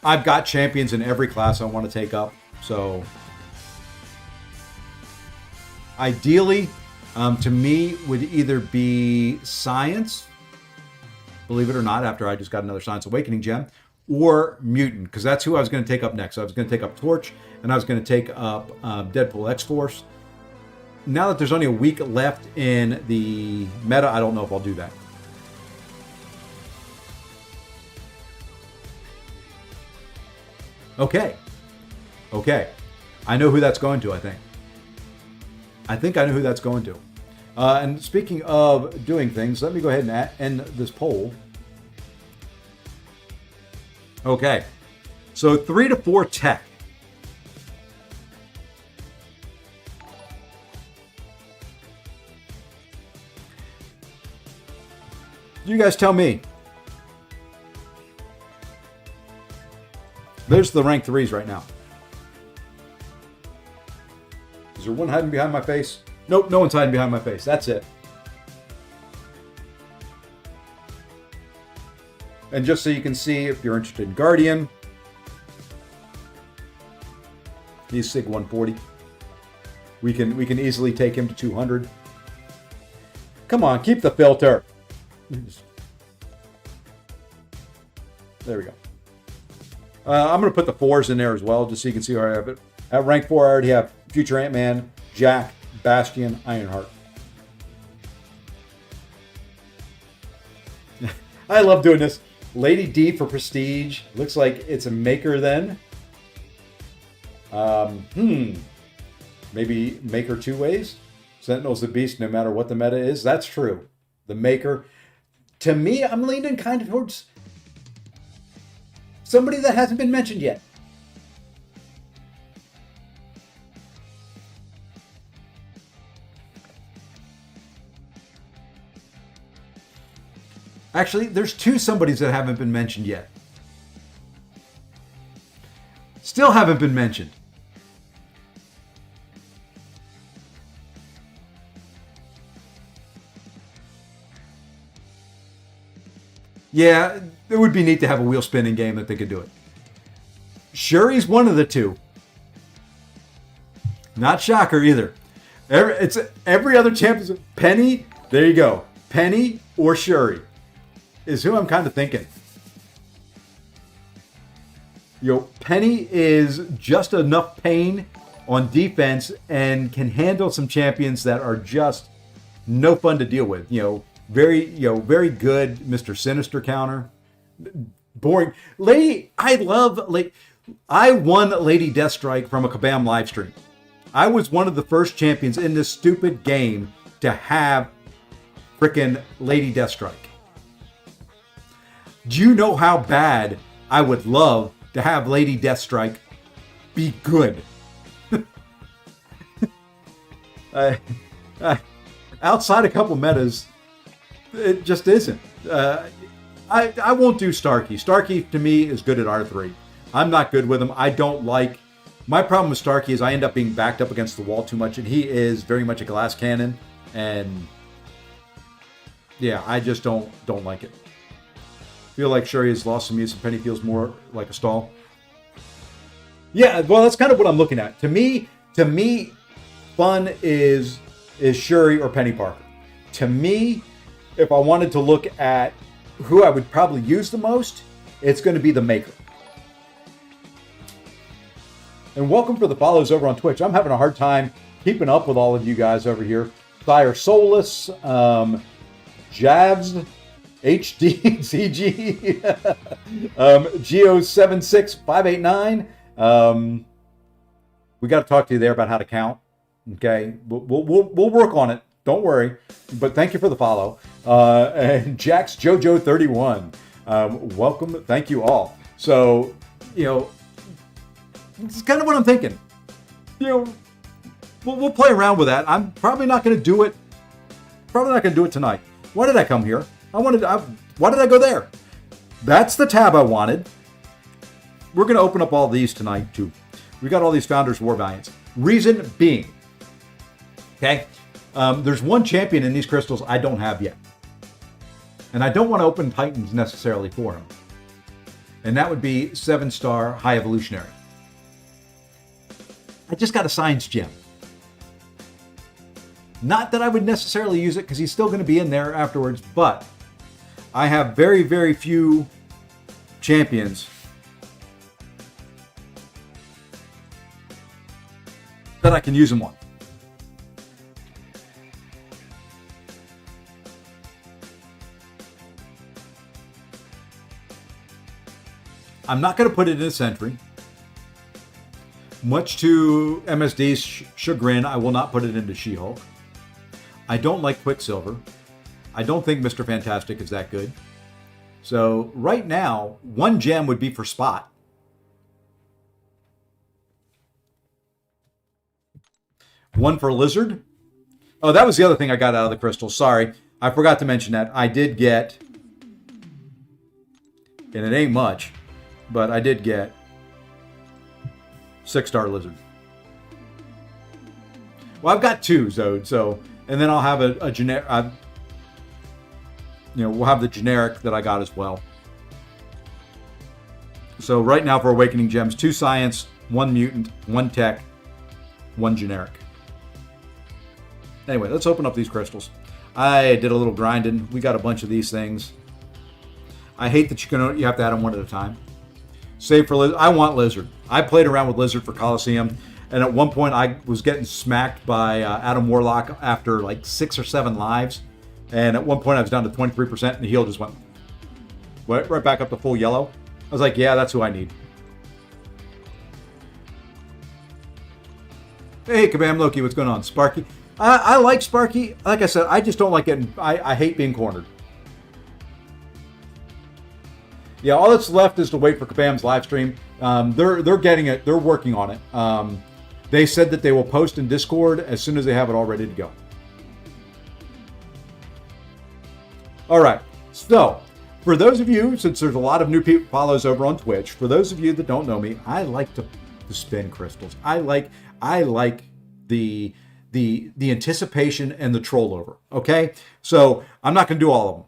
I've got champions in every class I want to take up. So ideally, to me, would either be Science, believe it or not, after I just got another Science Awakening gem, or Mutant, because that's who I was going to take up next. I was going to take up Torch, and I was going to take up Deadpool X-Force. Now that there's only a week left in the meta, I don't know if I'll do that. Okay. I know who that's going to, I think. I know who that's going to. And speaking of doing things, let me go ahead and end this poll. Okay. So 3 to 4 tech. You guys tell me. There's the rank 3s right now. Is there one hiding behind my face? Nope, no one's hiding behind my face. That's it. And just so you can see, if you're interested in Guardian, he's SIG 140. We can easily take him to 200. Come on, keep the filter. There we go. I'm going to put the 4s in there as well, just so you can see where I have it. At rank 4, I already have Future Ant-Man, Jack, Bastion, Ironheart. I love doing this. Lady D for Prestige. Looks like it's a Maker then. Maybe Maker 2 ways. Sentinel's the beast no matter what the meta is. That's true. The Maker. To me, I'm leaning kind of towards somebody that hasn't been mentioned yet. Actually, there's 2 somebodies that haven't been mentioned yet. Still haven't been mentioned. Yeah, it would be neat to have a wheel spinning game that they could do it. Shuri's one of the 2. Not Shocker either. Every other champion. Penny, there you go. Penny or Shuri is who I'm kind of thinking. Penny is just enough pain on defense and can handle some champions that are just no fun to deal with. Very good Mr. Sinister counter. Boring. I won Lady Deathstrike from a Kabam live stream. I was one of the first champions in this stupid game to have frickin' Lady Deathstrike. Do you know how bad I would love to have Lady Deathstrike be good? Outside a couple metas, it just isn't. I won't do Starkey. Starkey, to me, is good at R3. I'm not good with him. My problem with Starkey is I end up being backed up against the wall too much, and he is very much a glass cannon, and yeah, I just don't like it. Feel like Shuri has lost some use, and Penny feels more like a stall. Yeah, well, that's kind of what I'm looking at. To me, fun is Shuri or Penny Parker. To me, if I wanted to look at who I would probably use the most, it's going to be the Maker. And welcome for the follows over on Twitch. I'm having a hard time keeping up with all of you guys over here. Sire Solus, Javs, HD, CG, Geo76589. We got to talk to you there about how to count. Okay, we'll work on it. Don't worry. But thank you for the follow. And Jax Jojo 31. Welcome. Thank you all. So, it's kind of what I'm thinking. We'll play around with that. I'm probably not going to do it. Probably not going to do it tonight. Why did I come here? Why did I go there? That's the tab I wanted. We're going to open up all these tonight too. We got all these Founders War Valiants. Reason being, okay, there's one champion in these crystals I don't have yet. And I don't want to open Titans necessarily for him. And that would be 7-star High Evolutionary. I just got a Science Gem. Not that I would necessarily use it because he's still going to be in there afterwards, but I have very, very few champions that I can use him on. I'm not going to put it in a Sentry. Much to MSD's chagrin, I will not put it into She-Hulk. I don't like Quicksilver. I don't think Mr. Fantastic is that good. So right now, one gem would be for Spot. One for Lizard. Oh, that was the other thing I got out of the crystal. Sorry, I forgot to mention that. I did get, and it ain't much, but I did get 6-star Lizard. Well, I've got 2, Zode, so, and then I'll have a generic, we'll have the generic that I got as well. So right now for Awakening Gems, 2 Science, 1 Mutant, 1 Tech, 1 Generic. Anyway, let's open up these crystals. I did a little grinding. We got a bunch of these things. I hate that you have to add them one at a time. Save for Lizard. I want Lizard. I played around with Lizard for Coliseum, and at one point I was getting smacked by Adam Warlock after like 6 or 7 lives, and at one point I was down to 23%, and the heal just went right back up to full yellow. I was like, yeah, that's who I need. Hey, Kabam Loki, what's going on? Sparky. I like Sparky. Like I said, I just don't like getting... I hate being cornered. Yeah, all that's left is to wait for Kabam's live stream. They're getting it. They're working on it. They said that they will post in Discord as soon as they have it all ready to go. All right. So, for those of you, since there's a lot of new people follows over on Twitch, for those of you that don't know me, I like to spin crystals. I like the anticipation and the troll over. Okay, so I'm not going to do all of them.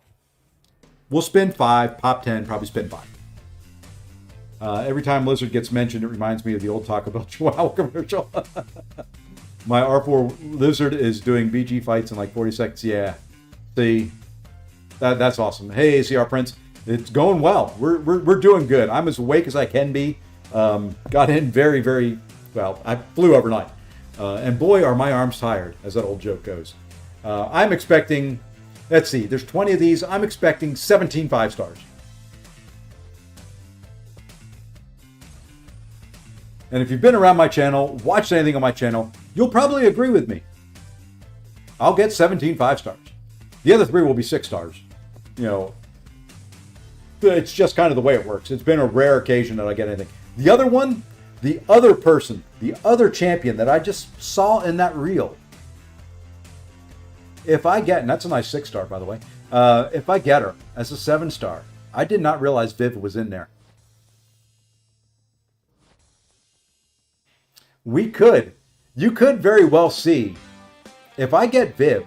We'll spin 5, pop 10, probably spin 5. Every time Lizard gets mentioned, it reminds me of the old Taco Bell Chihuahua commercial. My R4 Lizard is doing BG fights in like 40 seconds. Yeah. See, That's awesome. Hey, CR Prince, it's going well. We're doing good. I'm as awake as I can be. Got in very, very well. I flew overnight, and boy, are my arms tired, as that old joke goes. I'm expecting. Let's see. There's 20 of these. I'm expecting 17 5-stars. And if you've been around my channel, watched anything on my channel, you'll probably agree with me. I'll get 17 5-stars. The other 3 will be 6 stars. You know, it's just kind of the way it works. It's been a rare occasion that I get anything. The other one, the other person, the other champion that I just saw in that reel, if I get, and that's a nice 6-star, by the way, if I get her as a 7-star, I did not realize Viv was in there. You could very well see, if I get Viv,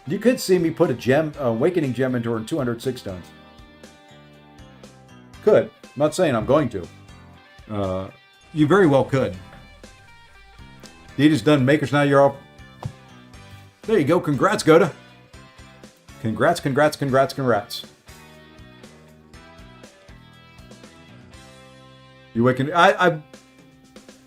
you could see me put a gem, awakening gem into her in 206 stones. Could. I'm not saying I'm going to. You very well could. Deed is done. Makers now. You're all. There you go. Congrats, Goda. Congrats, congrats, congrats, congrats. You awaken.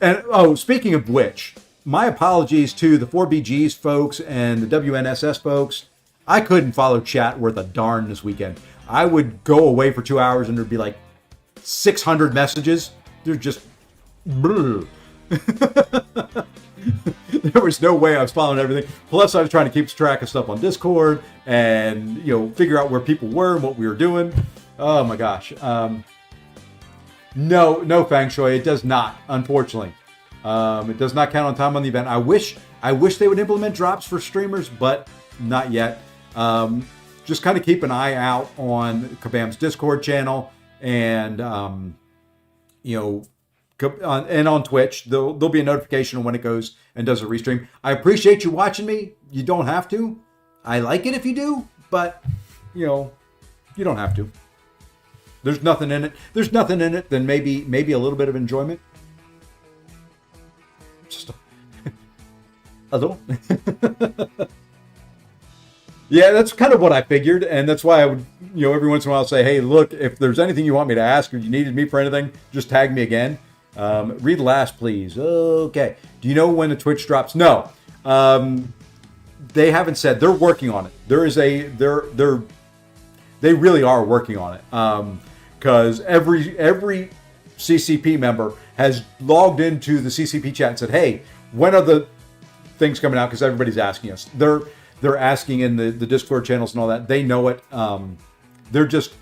And oh, speaking of which, my apologies to the 4BGs folks and the WNSS folks. I couldn't follow chat worth a darn this weekend. I would go away for 2 hours and there'd be like 600 messages. They're just... There was no way I was following everything. Plus, I was trying to keep track of stuff on Discord and, you know, figure out where people were and what we were doing. Oh my gosh. No, Fang Shui. It does not, unfortunately. It does not count on time on the event. I wish they would implement drops for streamers, but not yet. Just kind of keep an eye out on Kabam's Discord channel and, you know, and on Twitch. There'll be a notification on when it goes and does a restream. I appreciate you watching me. You don't have to. I like it if you do, but, you know, you don't have to. There's nothing in it. There's nothing in it than maybe a little bit of enjoyment. Just a little. Yeah, that's kind of what I figured, and that's why I would, you know, every once in a while say, hey, look, if there's anything you want me to ask or you needed me for anything, just tag me again. Read last, please. Okay. Do you know when the Twitch drops? No. They haven't said. They're working on it. They really are working on it. Because every CCP member has logged into the CCP chat and said, hey, when are the things coming out? Because everybody's asking us. They're asking in the Discord channels and all that. They know it. They're just...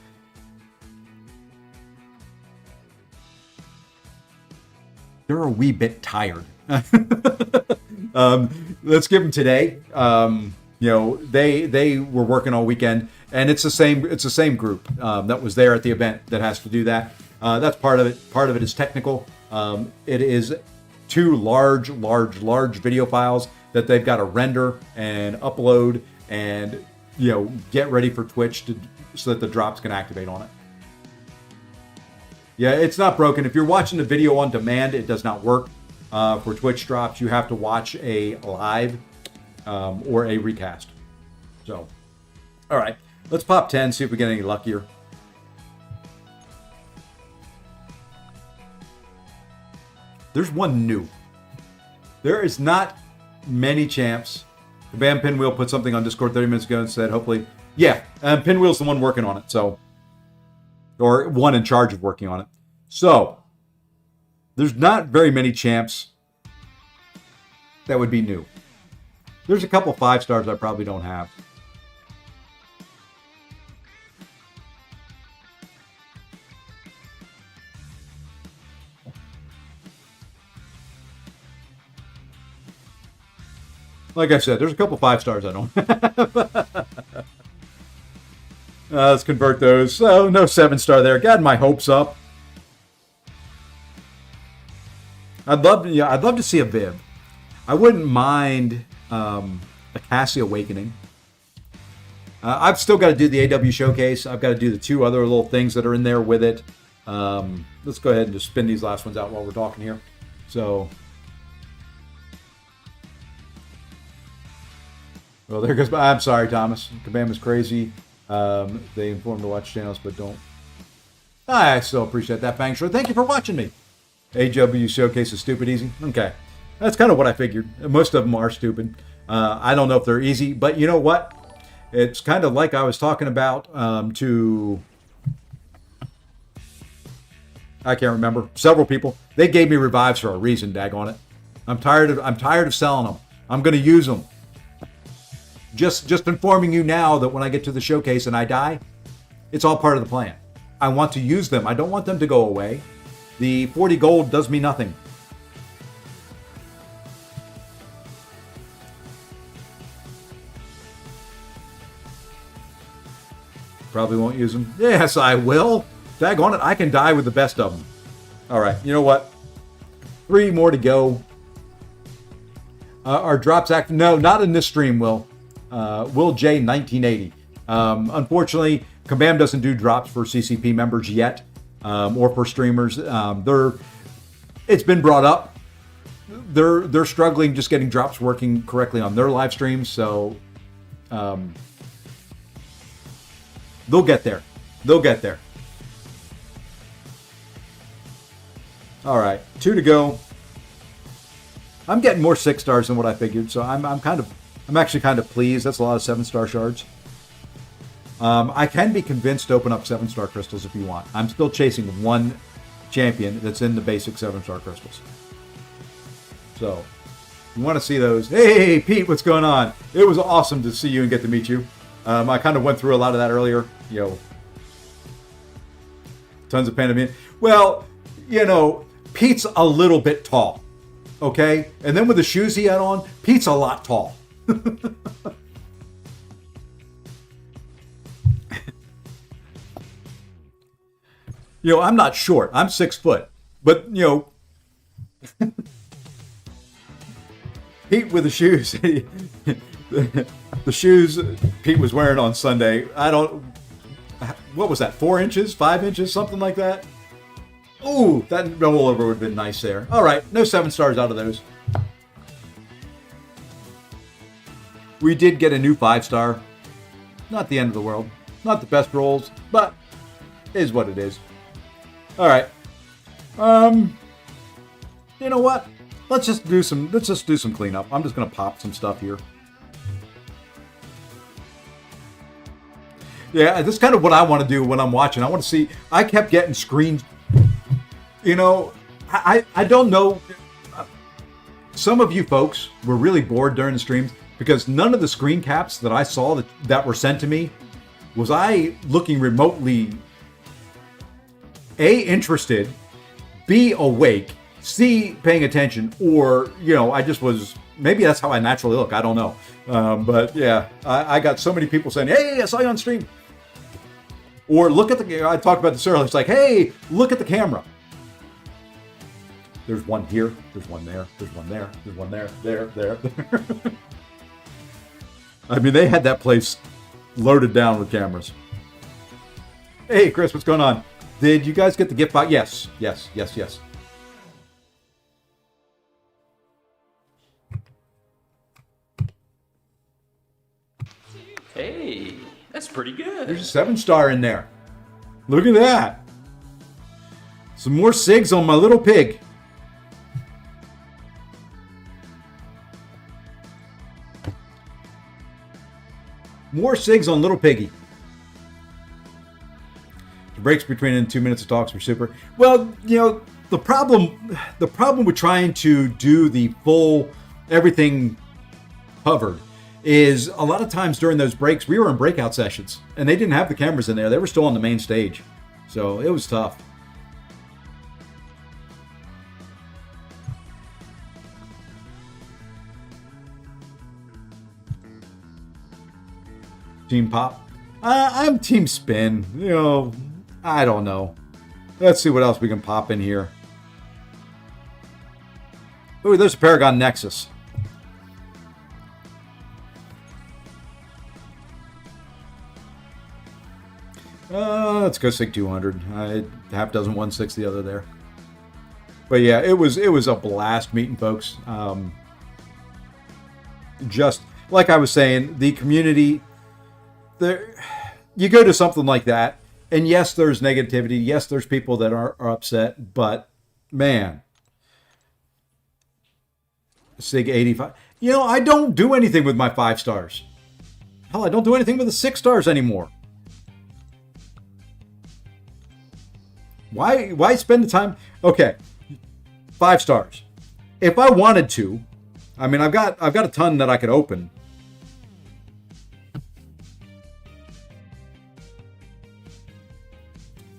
They're a wee bit tired. Let's give them today. You know, they were working all weekend. And it's the same group that was there at the event that has to do that. That's part of it. Part of it is technical. It is 2 large video files that they've got to render and upload and, you know, get ready for Twitch so that the drops can activate on it. Yeah, it's not broken. If you're watching the video on demand, it does not work for Twitch drops. You have to watch a live or a recast. So, all right. Let's pop 10, see if we get any luckier. There's one new. There is not many champs. The Bam Pinwheel put something on Discord 30 minutes ago and said, hopefully... Yeah, Pinwheel's the one working on it, so... Or one in charge of working on it. So, there's not very many champs that would be new. There's a couple 5-stars I probably don't have. Like I said, there's a couple 5-stars I don't have. Let's convert those. Oh, no 7-star there. Got my hopes up. I'd love to see a Viv. I wouldn't mind a Cassie Awakening. I've still got to do the AW Showcase. I've got to do the 2 other little things that are in there with it. Let's go ahead and just spin these last ones out while we're talking here. So... Well, there goes... I'm sorry, Thomas. Kabam is crazy. They inform to watch channels, but don't. I still appreciate that, Fang Shui. Thank you for watching me. AW Showcase is stupid easy. Okay. That's kind of what I figured. Most of them are stupid. I don't know if they're easy, but you know what? It's kind of like I was talking about to... I can't remember. Several people. They gave me revives for a reason, daggone it. I'm tired of selling them. I'm going to use them. Just informing you now that when I get to the showcase and I die, it's all part of the plan. I want to use them. I don't want them to go away. The 40 gold does me nothing. Probably won't use them. Yes, I will. Daggone it, I can die with the best of them. All right, you know what? 3 more to go. Our drops active? No, not in this stream, Will. Will J 1980. Unfortunately, Kabam doesn't do drops for CCP members yet, or for streamers. It's been brought up. They're struggling just getting drops working correctly on their live streams, so they'll get there. They'll get there. All right, 2 to go. I'm getting more 6 stars than what I figured, so I'm actually kind of pleased. That's a lot of 7-star shards. I can be convinced to open up 7-star crystals if you want. I'm still chasing one champion that's in the basic 7-star crystals. So, you want to see those? Hey, Pete, what's going on? It was awesome to see you and get to meet you. I kind of went through a lot of that earlier. Tons of pandemic. Well, Pete's a little bit tall. Okay? And then with the shoes he had on, Pete's a lot tall. I'm not short. I'm 6 foot. But, Pete with the shoes. The shoes Pete was wearing on Sunday. What was that? 4 inches? 5 inches? Something like that? Ooh, that rollover would have been nice there. All right, no 7 stars out of those. We did get a new 5-star. Not the end of the world. Not the best rolls, but it is what it is. All right. You know what? Let's just do some cleanup. I'm just gonna pop some stuff here. Yeah, this is kind of what I want to do when I'm watching. I want to see. I kept getting screens. I don't know. Some of you folks were really bored during the streams because none of the screen caps that I saw that were sent to me was I looking remotely A, interested, B, awake, C, paying attention, or, I just was, maybe that's how I naturally look. I don't know. But yeah, I got so many people saying, hey, I saw you on stream. Or look at I talked about this earlier. It's like, hey, look at the camera. There's one here. There's one there. There's one there. There's one there. There. I mean, they had that place loaded down with cameras. Hey, Chris, what's going on? Did you guys get the gift box? Yes. Hey, that's pretty good. There's a 7-star in there. Look at that. Some more SIGs on my little pig. More SIGs on little piggy. The breaks between 2 minutes of talks were super. Well, the problem with trying to do the full everything covered is a lot of times during those breaks, we were in breakout sessions and they didn't have the cameras in there. They were still on the main stage. So it was tough. Team Pop. I'm Team Spin. I don't know. Let's see what else we can pop in here. Ooh, there's a Paragon Nexus. Let's go SIG 200. Half dozen 1/6 the other there. But yeah, it was a blast meeting folks. Just like I was saying, the community, you go to something like that, and yes, there's negativity. Yes, there's people that are upset, but man, Sig 85. I don't do anything with my 5 stars. Hell, I don't do anything with the 6 stars anymore. Why spend the time? Okay, 5 stars. If I wanted to, I mean, I've got a ton that I could open.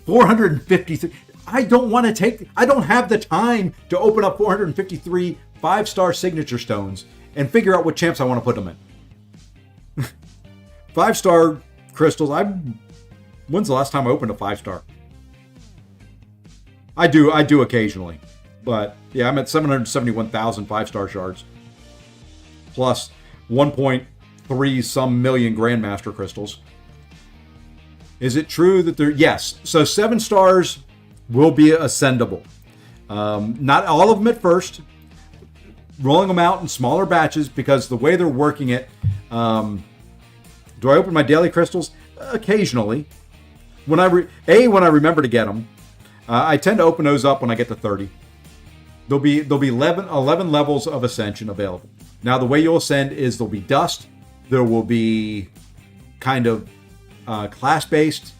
$453. I don't have the time to open up 453 5-star signature stones and figure out what champs I want to put them in. 5-star crystals. When's the last time I opened a 5-star? I do occasionally. But yeah, I'm at 771,000 5-star shards. Plus 1.3 some million Grandmaster crystals. Is it true that yes. So 7 stars will be ascendable. Not all of them at first. Rolling them out in smaller batches because the way they're working it. Do I open my daily crystals? Occasionally. When I remember to get them. I tend to open those up when I get to 30. There'll be 11 levels of ascension available. Now the way you'll ascend is there'll be dust. There will be kind of class-based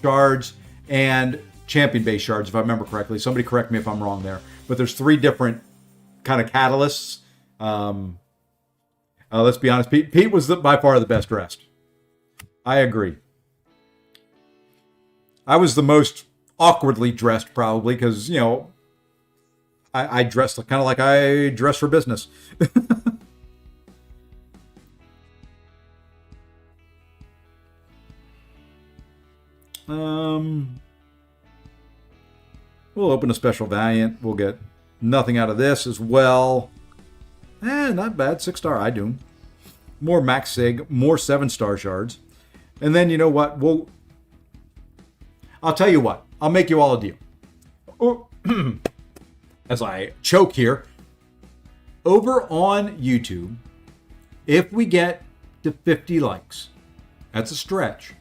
shards and champion-based shards, if I remember correctly. Somebody correct me if I'm wrong there. But there's 3 different kind of catalysts. Let's be honest. Pete was by far the best dressed. I agree. I was the most awkwardly dressed, probably, because, I dress kind of like I dress for business. We'll open a special Valiant. We'll get nothing out of this as well. Not bad. 6-star Idun. More Max Sig. More 7-star shards. And then, you know what? I'll tell you what. I'll make you all a deal. As I choke here. Over on YouTube, if we get to 50 likes, that's a stretch.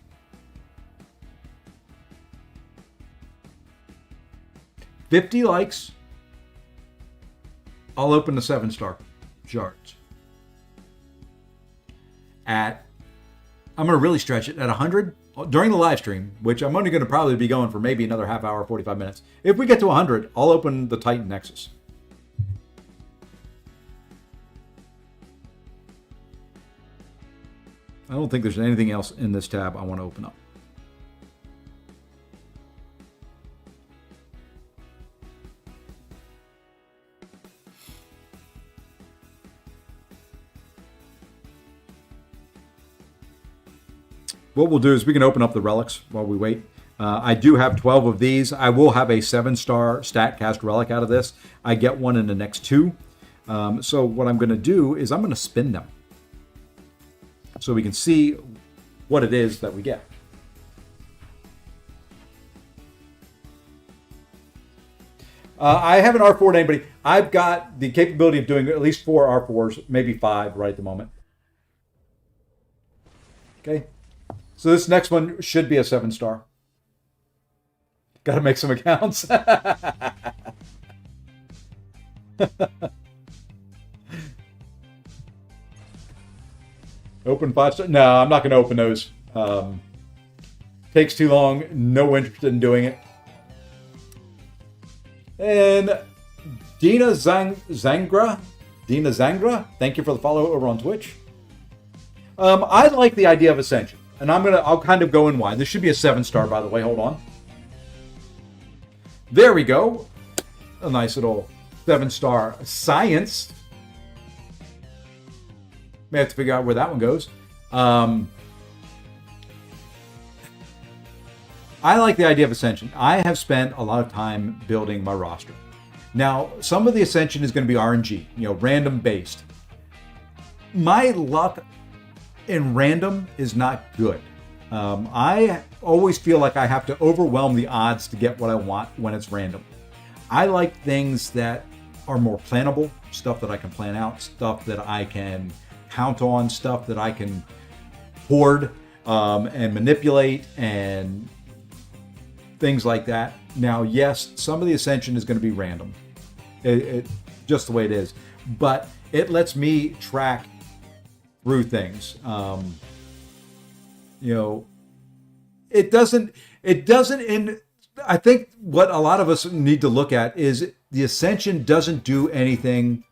50 likes, I'll open the 7-star shards. I'm going to really stretch it at 100 during the live stream, which I'm only going to probably be going for maybe another half hour, 45 minutes. If we get to 100, I'll open the Titan Nexus. I don't think there's anything else in this tab I want to open up. What we'll do is we can open up the relics while we wait. I do have 12 of these. I will have a 7-star StatCast relic out of this. I get one in the next 2. So what I'm going to do is I'm going to spin them so we can see what it is that we get. I haven't R4'd anybody. I've got the capability of doing at least 4 R4s, maybe 5 right at the moment. Okay. So this next one should be a 7-star. Got to make some accounts. Open 5-star? No, I'm not going to open those. Takes too long. No interest in doing it. And Dina Zangra, thank you for the follow over on Twitch. I like the idea of Ascension. And I'll kind of go in wide. This should be a 7-star, by the way. Hold on. There we go. A nice little 7-star Science. May have to figure out where that one goes. I like the idea of Ascension. I have spent a lot of time building my roster. Now, some of the Ascension is going to be RNG, random based. My luck in random is not good. I always feel like I have to overwhelm the odds to get what I want when it's random. I like things that are more plannable, stuff that I can plan out, stuff that I can count on, stuff that I can hoard. and manipulate and things like that. Now, yes, some of the ascension is going to be random, it just the way it is, but it lets me track through things. It doesn't. I think what a lot of us need to look at is the ascension doesn't do anything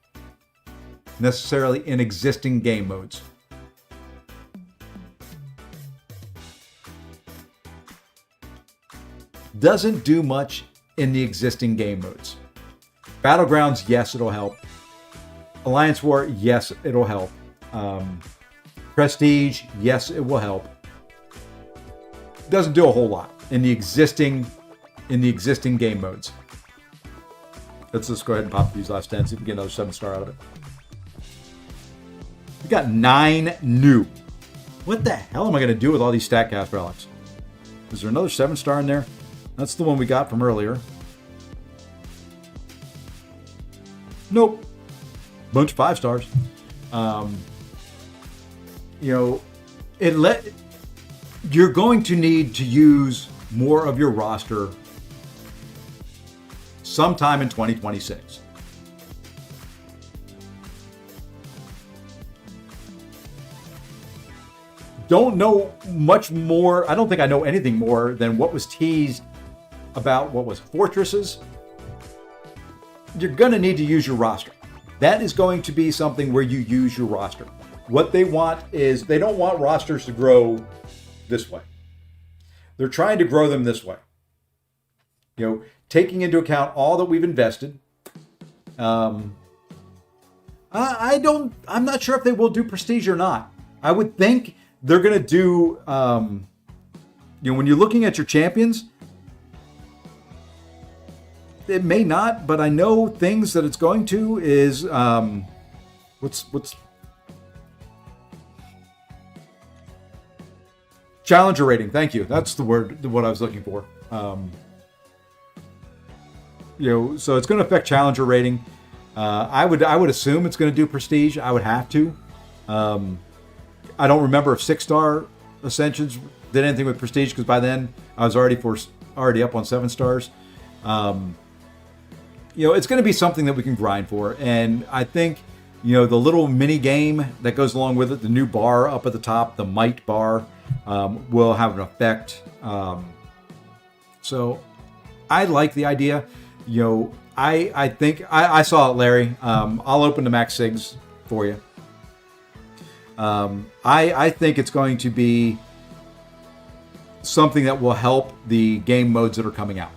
necessarily in existing game modes. Doesn't do much in the existing game modes. Battlegrounds, yes, it'll help. Alliance War, yes, it'll help. Prestige, yes, it will help. Doesn't do a whole lot in the existing game modes. Let's just go ahead and pop these last 10, see if we get another 7-star out of it. We got 9 new. What the hell am I going to do with all these StatCast relics? Is there another 7-star in there? That's the one we got from earlier. Nope. Bunch of 5 stars. You're going to need to use more of your roster sometime in 2026. Don't know much more. I don't think I know anything more than what was teased about what was fortresses. You're going to need to use your roster. That is going to be something where you use your roster. What they want is they don't want rosters to grow this way. They're trying to grow them this way. Taking into account all that we've invested. I'm not sure if they will do prestige or not. I would think they're going to do, when you're looking at your champions, it may not, but I know things that it's going to is, what's challenger rating. Thank you. That's the word, what I was looking for. So it's going to affect challenger rating. I would assume it's going to do prestige. I would have to. I don't remember if 6-star ascensions did anything with prestige, because by then I was already up on 7 stars. It's going to be something that we can grind for, and I think the little mini game that goes along with it, the new bar up at the top, the might bar, will have an effect. So I like the idea. I think I saw it, Larry. I'll open the Max Sigs for you. I think it's going to be something that will help the game modes that are coming out.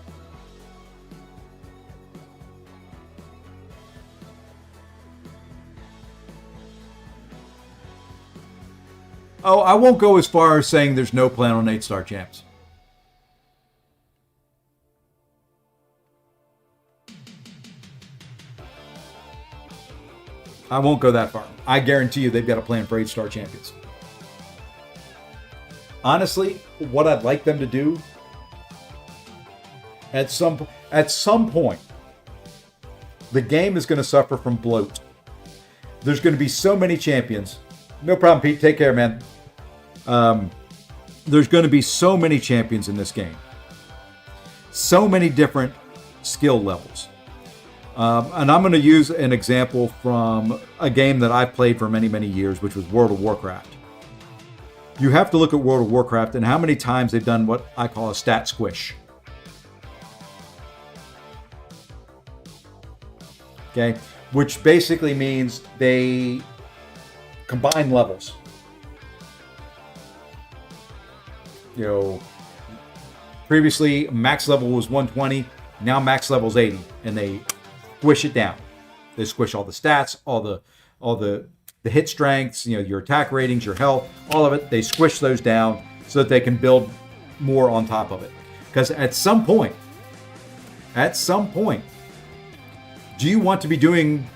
Oh, I won't go as far as saying there's no plan on 8-star champs. I won't go that far. I guarantee you they've got a plan for 8-star champions. Honestly, what I'd like them to do at some point, the game is going to suffer from bloat. There's going to be so many champions. No problem, Pete. Take care, man. There's going to be so many champions in this game. So many different skill levels. And I'm going to use an example from a game that I've played for many, many years, which was World of Warcraft. You have to look at World of Warcraft and how many times they've done what I call a stat squish. Okay? Which basically means they combine levels. Previously max level was 120, now max level is 80, and they squish it down. They squish all the stats, all the hit strengths, your attack ratings, your health, all of it. They squish those down so that they can build more on top of it. Because at some point, do you want to be doing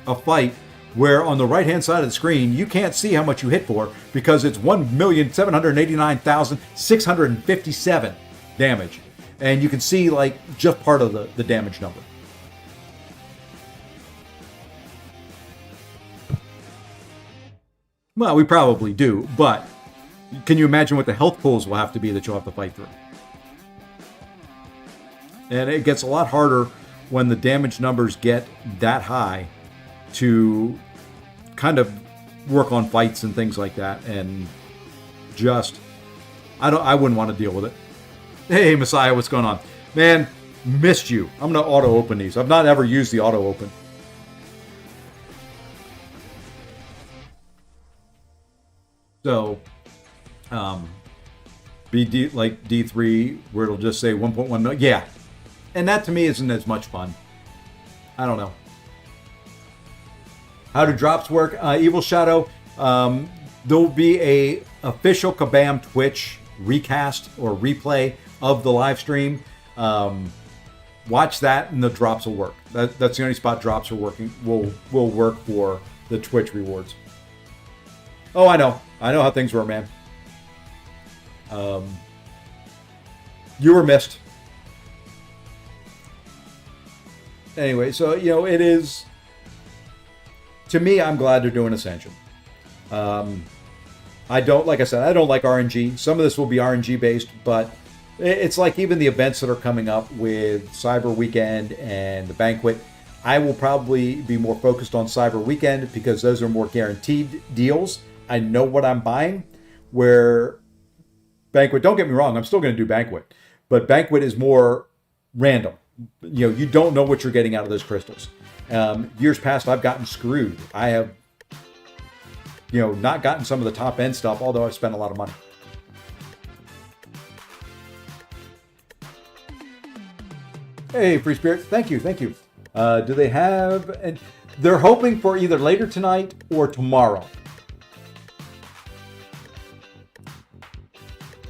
a fight where on the right-hand side of the screen, you can't see how much you hit for because it's 1,789,657 damage. And you can see just part of the damage number. Well, we probably do, but can you imagine what the health pools will have to be that you'll have to fight through? And it gets a lot harder when the damage numbers get that high to kind of work on fights and things like that. And just, I wouldn't want to deal with it. Hey, Messiah, what's going on? Man, missed you. I'm going to auto open these. I've not ever used the auto open. So, be like D3 where it'll just say 1.1 million. Yeah. And that to me isn't as much fun. I don't know. How do drops work? Evil Shadow, there'll be a official Kabam Twitch recast or replay of the live stream. Watch that and the drops will work. That's the only spot drops are working will work for the Twitch rewards. Oh, I know how things were, man. You were missed. Anyway, so it is. To me, I'm glad they're doing Ascension. Like I said, I don't like RNG. Some of this will be RNG based, but it's like even the events that are coming up with Cyber Weekend and the Banquet. I will probably be more focused on Cyber Weekend because those are more guaranteed deals. I know what I'm buying. Where Banquet, don't get me wrong, I'm still going to do Banquet, but Banquet is more random. You don't know what you're getting out of those crystals. Years past, I've gotten screwed. I have, not gotten some of the top end stuff, although I've spent a lot of money. Hey, Free Spirit, thank you. Do they have? And they're hoping for either later tonight or tomorrow.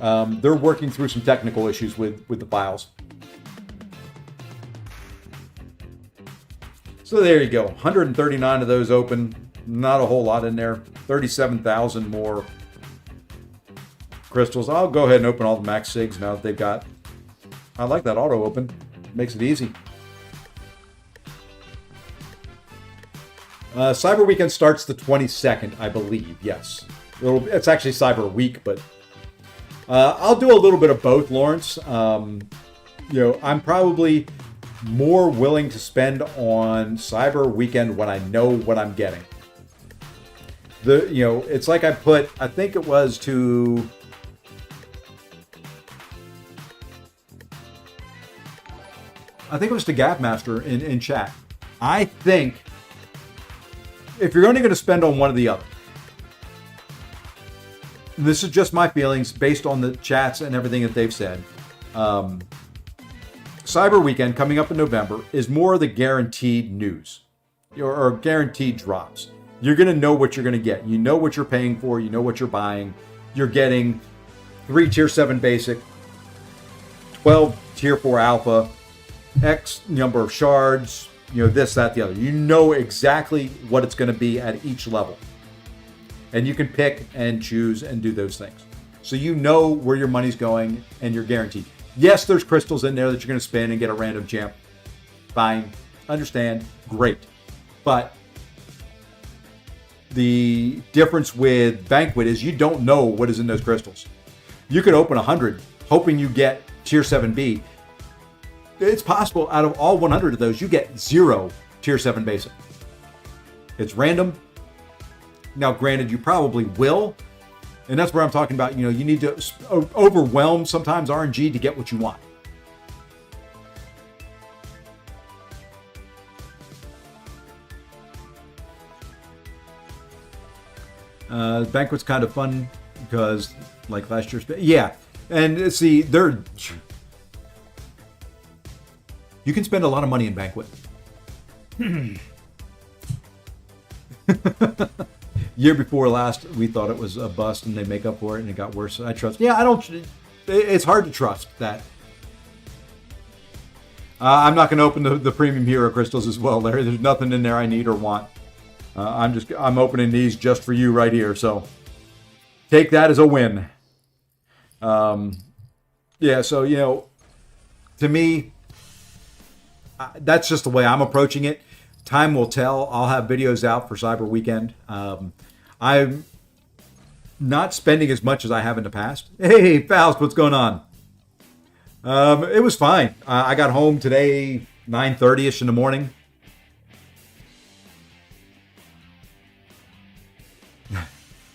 They're working through some technical issues with the files. So there you go. 139 of those open. Not a whole lot in there. 37,000 more crystals. I'll go ahead and open all the max SIGs now that they've got. I like that auto open. Makes it easy. Cyber Weekend starts the 22nd, I believe. Yes. It's actually Cyber Week, but I'll do a little bit of both, Lawrence. I'm probably more willing to spend on Cyber Weekend when I know what I'm getting. It's like I think it was to Gapmaster in chat. I think if you're only going to spend on one or the other, this is just my feelings based on the chats and everything that they've said. Cyber Weekend coming up in November is more of the guaranteed news or guaranteed drops. You're going to know what you're going to get. You know what you're paying for. You know what you're buying. You're getting 3 Tier 7 Basic, 12 Tier 4 Alpha, X number of shards, this, that, the other. You know exactly what it's going to be at each level. And you can pick and choose and do those things. So you know where your money's going and you're guaranteed. Yes, there's crystals in there that you're going to spin and get a random gem. Fine. Understand. Great. But the difference with Banquet is you don't know what is in those crystals. You could open 100 hoping you get Tier 7B. It's possible out of all 100 of those, you get 0 Tier 7 Basic. It's random. Now, granted, you probably will. And that's where I'm talking about, you need to overwhelm sometimes RNG to get what you want. Banquet's kind of fun because, like last year's, yeah. And see, you can spend a lot of money in Banquet. Year before last, we thought it was a bust, and they make up for it, and it got worse. I trust. Yeah, I don't. It's hard to trust that. I'm not going to open the premium hero crystals as well, Larry. There's nothing in there I need or want. I'm opening these just for you right here. So take that as a win. Yeah. So to me, that's just the way I'm approaching it. Time will tell. I'll have videos out for Cyber Weekend. not spending as much as I have in the past. Hey, Faust, what's going on? It was fine. I got home today 9:30ish in the morning.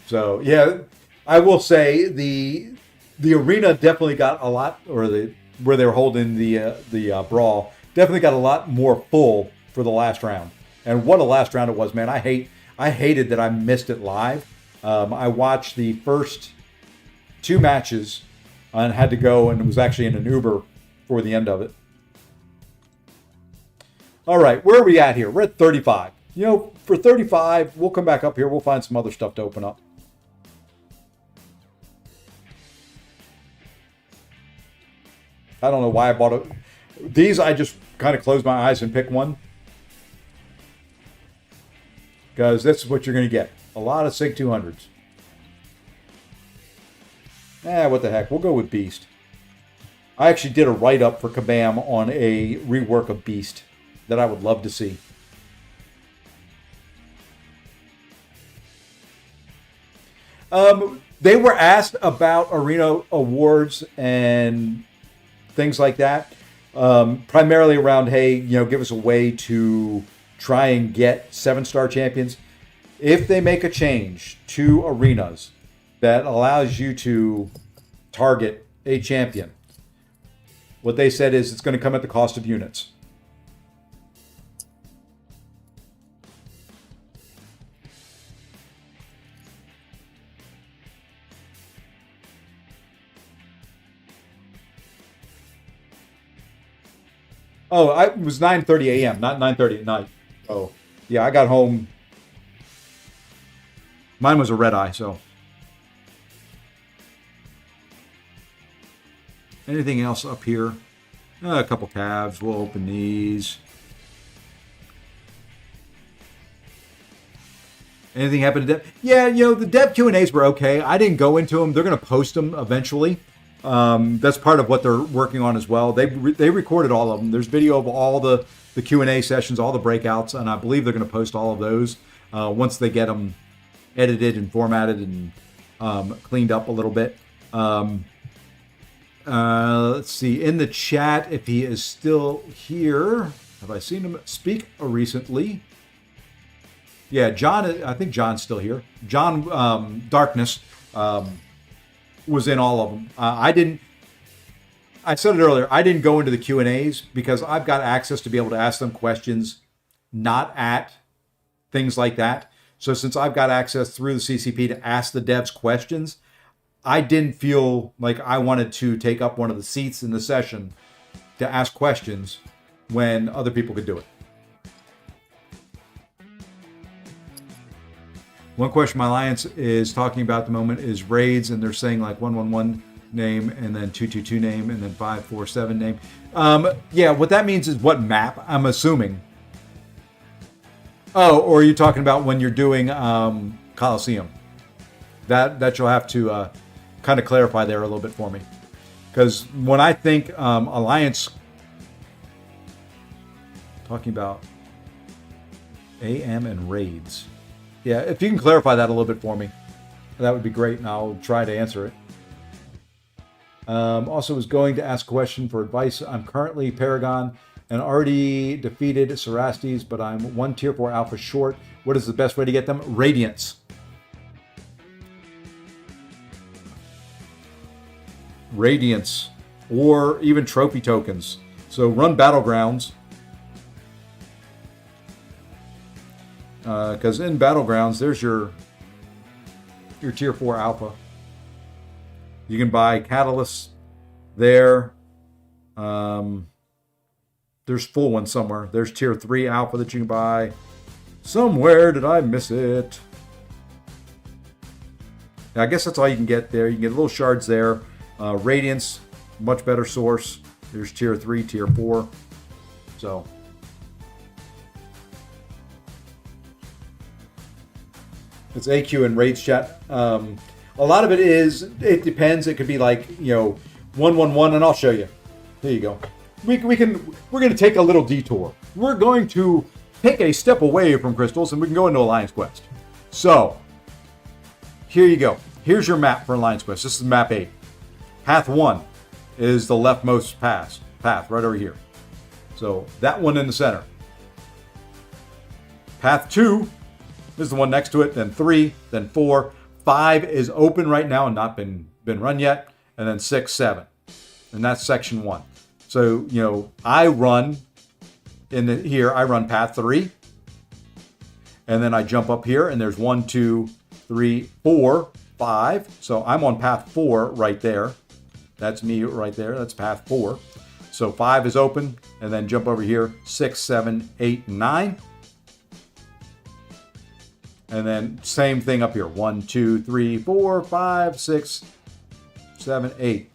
So yeah, I will say the arena definitely got a lot, or where they were holding the brawl definitely got a lot more full for the last round. And what a last round it was, man! I hated that I missed it live. I watched the first two matches and had to go and was actually in an Uber for the end of it. All right, where are we at here? We're at 35. You know, for 35, we'll come back up here. We'll find some other stuff to open up. I don't know why I bought it. These, I just kind of close my eyes and pick one. Because this is what you're going to get. A lot of SIG 200s. What the heck. We'll go with Beast. I actually did a write-up for Kabam on a rework of Beast that I would love to see. They were asked about arena awards and things like that. Primarily around, hey, give us a way to try and get 7-star champions. If they make a change to arenas that allows you to target a champion, what they said is it's going to come at the cost of units. Oh, it was 9:30 a.m., not 9:30 at night. Oh, yeah, I got home. Mine was a red eye, so. Anything else up here? A couple calves. We'll open these. Anything happen to Dev? Yeah, the Dev Q&As were okay. I didn't go into them. They're going to post them eventually. That's part of what they're working on as well. They recorded all of them. There's video of all the Q&A sessions, all the breakouts, and I believe they're going to post all of those once they get them edited and formatted and cleaned up a little bit. Let's see. In the chat, if he is still here, have I seen him speak recently? Yeah, John. I think John's still here. John Darkness was in all of them. I said it earlier. I didn't go into the Q&As because I've got access to be able to ask them questions, not at things like that. So since I've got access through the CCP to ask the devs questions, I didn't feel like I wanted to take up one of the seats in the session to ask questions when other people could do it. One question my alliance is talking about at the moment is raids, and they're saying like 111 name and then 222 name and then 547 name. Yeah, what that means is what map, I'm assuming. Oh, or are you talking about when you're doing Coliseum? That you'll have to kind of clarify there a little bit for me. Because when I think Alliance, talking about AM and raids. Yeah, if you can clarify that a little bit for me, that would be great, and I'll try to answer it. Also was going to ask a question for advice. I'm currently Paragon and already defeated Cerastes, but I'm 1 tier 4 alpha short. What is the best way to get them? Radiance. Radiance, or even trophy tokens. So run battlegrounds. Because in battlegrounds, there's your tier 4 alpha. You can buy catalysts there. There's full ones somewhere. There's tier 3 alpha that you can buy. Somewhere did I miss it? I guess that's all you can get there. You can get little shards there. Radiance, much better source. There's tier 3, tier 4. So. It's AQ and raids chat. A lot of it depends. It could be like, 111, and I'll show you. There you go. We're going to take a little detour. We're going to take a step away from crystals, and we can go into Alliance Quest. So, here you go. here's your map for Alliance Quest. This is map 8. Path 1 is the leftmost path right over here. So that one in the center. Path 2 is the one next to it, then 3, then 4. 5 is open right now and not been run yet, and then 6, 7. And that's section 1. So, I run I run path 3. And then I jump up here and there's 1, 2, 3, 4, 5. So I'm on path 4 right there. That's me right there. That's path 4. So 5 is open, and then jump over here, 6, 7, 8, 9. And then same thing up here. 1, 2, 3, 4, 5, 6, 7, 8.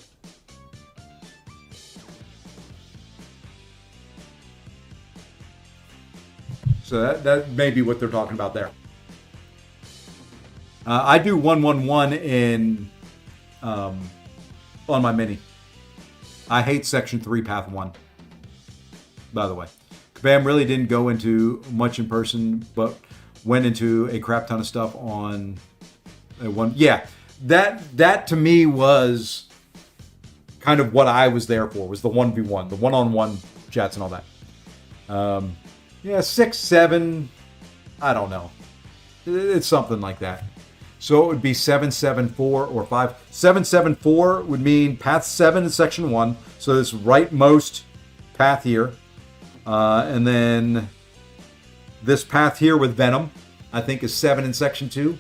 So that may be what they're talking about there. I do 111 on my mini. I hate section 3, path 1. By the way, Kabam really didn't go into much in person, but went into a crap ton of stuff on one. Yeah, that to me was kind of what I was there for. Was the 1v1, the one-on-one chats and all that. Yeah, 6, 7, I don't know. It's something like that. So it would be 7, 7, 4, or 5. 7, 7, 4 would mean path 7 in section 1. So this rightmost path here. And then this path here with Venom, I think is 7 in section 2.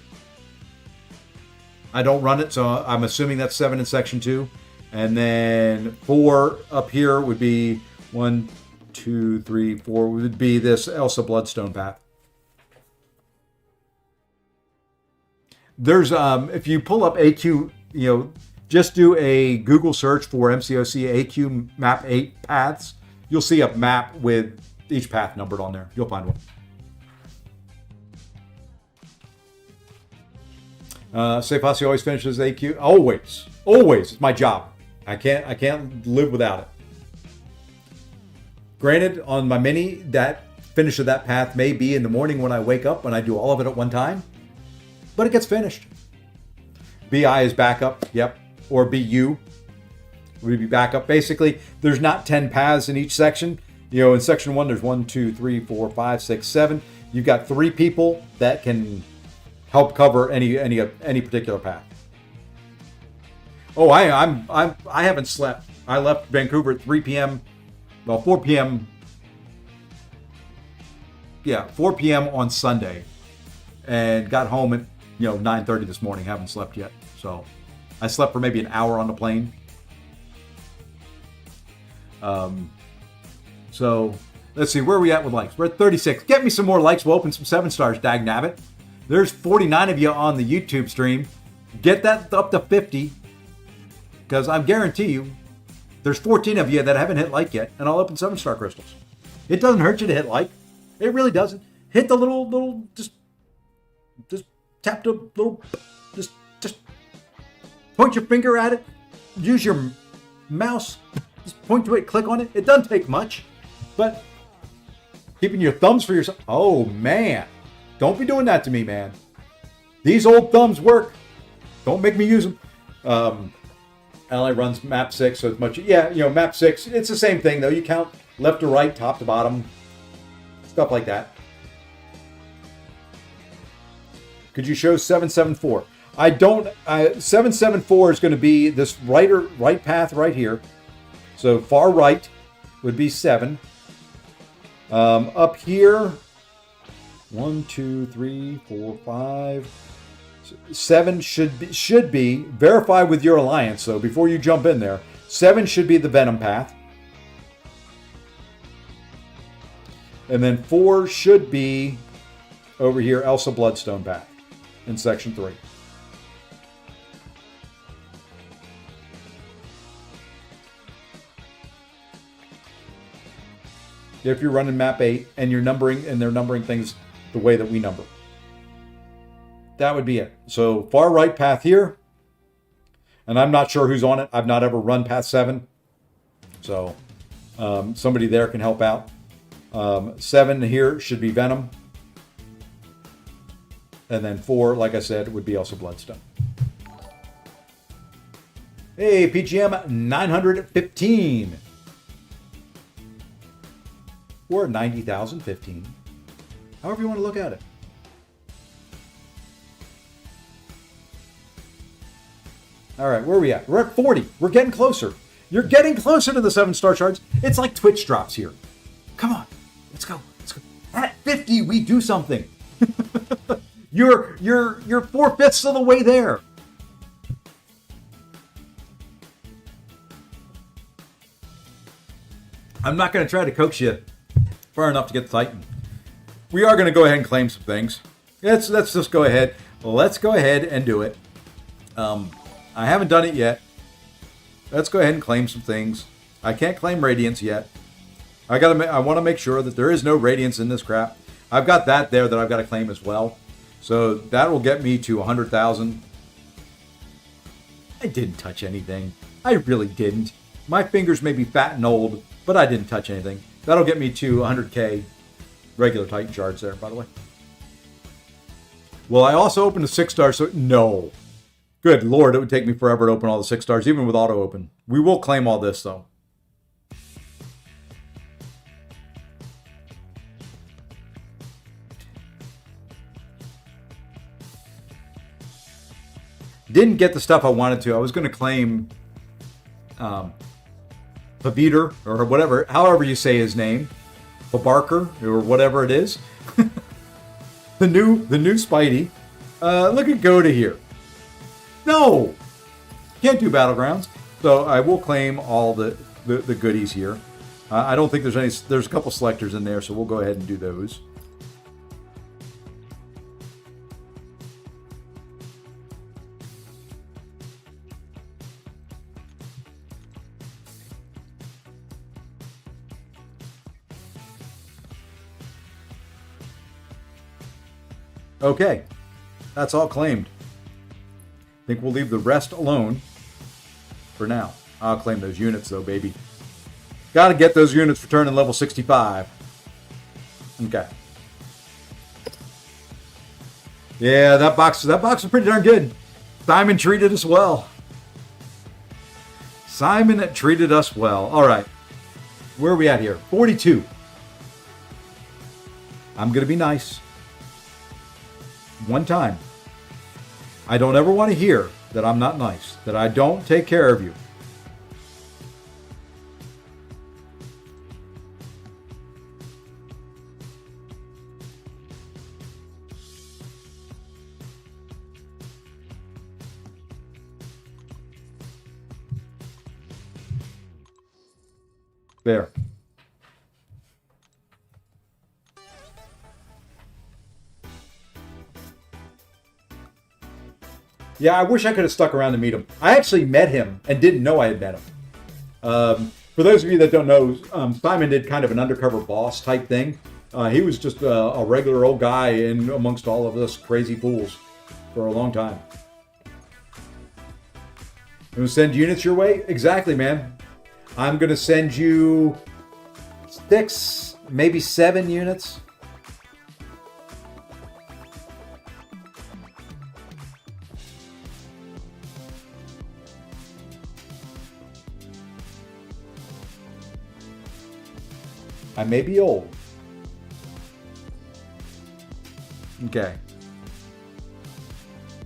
I don't run it, so I'm assuming that's 7 in section 2. And then 4 up here would be 1, 2, 3, 4 would be this Elsa Bloodstone path. There's if you pull up AQ, just do a Google search for MCOC AQ map 8 paths. You'll see a map with each path numbered on there. You'll find one. Safe Posse always finishes AQ. Always. It's my job. I can't live without it. Granted, on my mini, that finish of that path may be in the morning when I wake up, when I do all of it at one time, but it gets finished. BI is backup, yep, or BU would be backup. Basically, there's not 10 paths in each section. In section 1, there's 1, 2, 3, 4, 5, 6, 7. You've got 3 people that can help cover any particular path. Oh, I haven't slept. I left Vancouver at 3 p.m. Well, 4 p.m. Yeah, 4 p.m. on Sunday, and got home at 9:30 this morning. Haven't slept yet, so I slept for maybe an hour on the plane. So let's see, where are we at with likes? We're at 36. Get me some more likes. We'll open some 7 stars. Dag nabbit. There's 49 of you on the YouTube stream. Get that up to 50, because I guarantee you, there's 14 of you that haven't hit like yet, and I'll open 7-star crystals. It doesn't hurt you to hit like. It really doesn't. Hit the little, just tap the little, just point your finger at it. Use your mouse. Just point to it, click on it. It doesn't take much, but keeping your thumbs for yourself. Oh, man. Don't be doing that to me, man. These old thumbs work. Don't make me use them. Ally runs map 6, so it's much. Yeah, map 6. It's the same thing, though. You count left to right, top to bottom, stuff like that. Could you show 774? I don't. 774 is going to be this right path right here. So far right would be 7. Up here, 1, 2, 3, 4, 5. 7 should be verify with your alliance. So before you jump in there, 7 should be the Venom path, and then 4 should be over here Elsa Bloodstone path in section 3. If you're running map 8 and you're numbering, and they're numbering things the way that we number. That would be it. So far right path here. And I'm not sure who's on it. I've not ever run path 7. So somebody there can help out. 7 here should be Venom. And then 4, like I said, would be also Bloodstone. Hey, PGM 915. Or 90,015. However you want to look at it. All right, where are we at? We're at 40. We're getting closer. You're getting closer to the 7-star charts. It's like Twitch drops here. Come on, let's go. Let's go. At 50, we do something. You're 4/5 of the way there. I'm not going to try to coax you far enough to get the Titan. We are going to go ahead and claim some things. Let's just go ahead. Let's go ahead and do it. I haven't done it yet. Let's go ahead and claim some things. I can't claim Radiance yet. I want to make sure that there is no Radiance in this crap. I've got that there that I've got to claim as well. So that will get me to 100,000. I didn't touch anything. I really didn't. My fingers may be fat and old, but I didn't touch anything. That'll get me to 100K regular Titan shards there, by the way. Will I also open the 6-star? So no. Good Lord, it would take me forever to open all the 6-stars, even with auto open. We will claim all this, though. Didn't get the stuff I wanted to. I was going to claim Paviter, or whatever, however you say his name. Barker, or whatever it is. the new Spidey. Look at Goda here. No! Can't do battlegrounds. So I will claim all the goodies here. I don't think there's any. There's a couple selectors in there, so we'll go ahead and do those. Okay, that's all claimed. I think we'll leave the rest alone for now. I'll claim those units though, baby. Got to get those units for turning level 65. Okay. Yeah, that box was pretty darn good. Simon treated us well. Simon treated us well. All right. Where are we at here? 42. I'm going to be nice. One time. I don't ever want to hear that I'm not nice, that I don't take care of you. There. Yeah, I wish I could have stuck around to meet him. I actually met him and didn't know I had met him. For those of you that don't know, Simon did kind of an undercover boss type thing. He was just a regular old guy in amongst all of us crazy fools for a long time. I'm going to send units your way? Exactly, man. I'm going to send you 6, maybe 7 units. I may be old. Okay.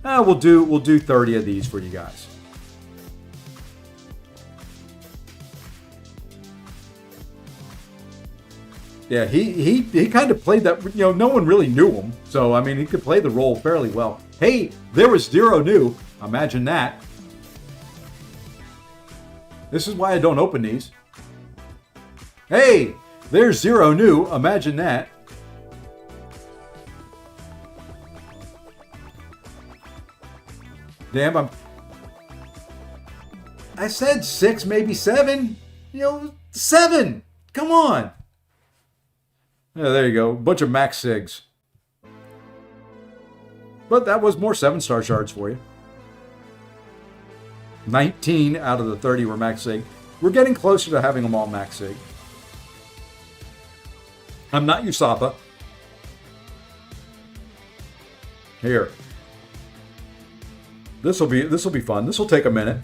We'll do 30 of these for you guys. Yeah, he kind of played that, no one really knew him. So, I mean, he could play the role fairly well. Hey, there was 0 new. Imagine that. This is why I don't open these. Hey, there's 0 new. Imagine that. Damn, I said 6, maybe 7. 7. Come on. Yeah, there you go. Bunch of max sigs. But that was more 7-star shards for you. 19 out of the 30 were max sig. We're getting closer to having them all max sig. I'm not Usapa. Here. This will be fun. This will take a minute.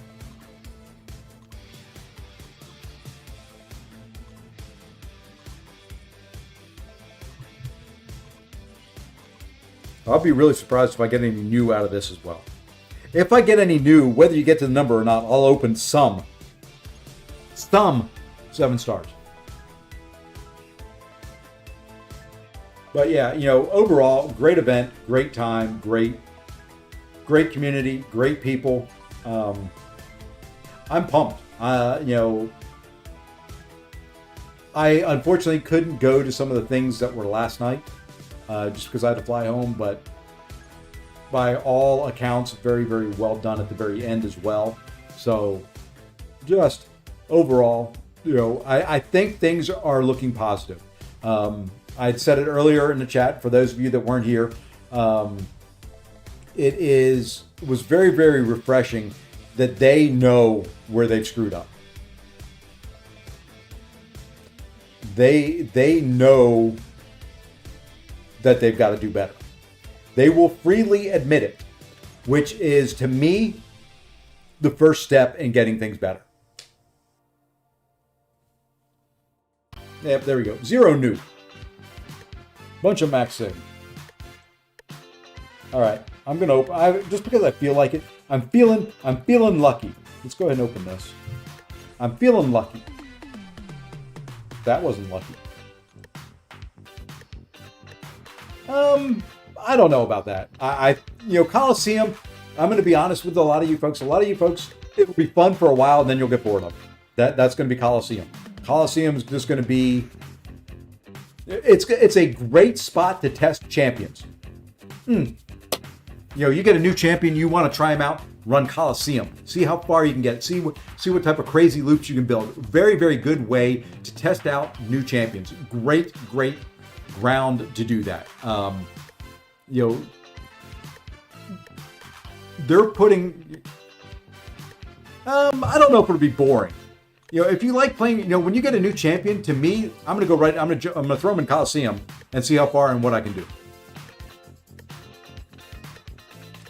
I'll be really surprised if I get any new out of this as well. If I get any new, whether you get to the number or not, I'll open some 7 stars. But yeah, overall, great event, great time, great community, great people. I'm pumped. I unfortunately couldn't go to some of the things that were last night, just because I had to fly home. But by all accounts, very, very well done at the very end as well. So, just overall, I think things are looking positive. I had said it earlier in the chat for those of you that weren't here. It was very, very refreshing that they know where they've screwed up. They know that they've got to do better. They will freely admit it, which is, to me, the first step in getting things better. Yep, there we go. 0 new. Bunch of max sig. All right, I'm gonna open. Just because I feel like it. I'm feeling lucky. Let's go ahead and open this. I'm feeling lucky. That wasn't lucky. I don't know about that. Coliseum, I'm going to be honest with a lot of you folks. It will be fun for a while, and then you'll get bored of it. That's going to be Coliseum. Coliseum is just going to be... It's a great spot to test champions. You get a new champion, you want to try him out, run Coliseum. See how far you can get. See what type of crazy loops you can build. Very, very good way to test out new champions. Great ground to do that. They're putting... I don't know if it'll be boring. If you like playing, when you get a new champion, to me, I'm going to throw him in Coliseum and see how far and what I can do.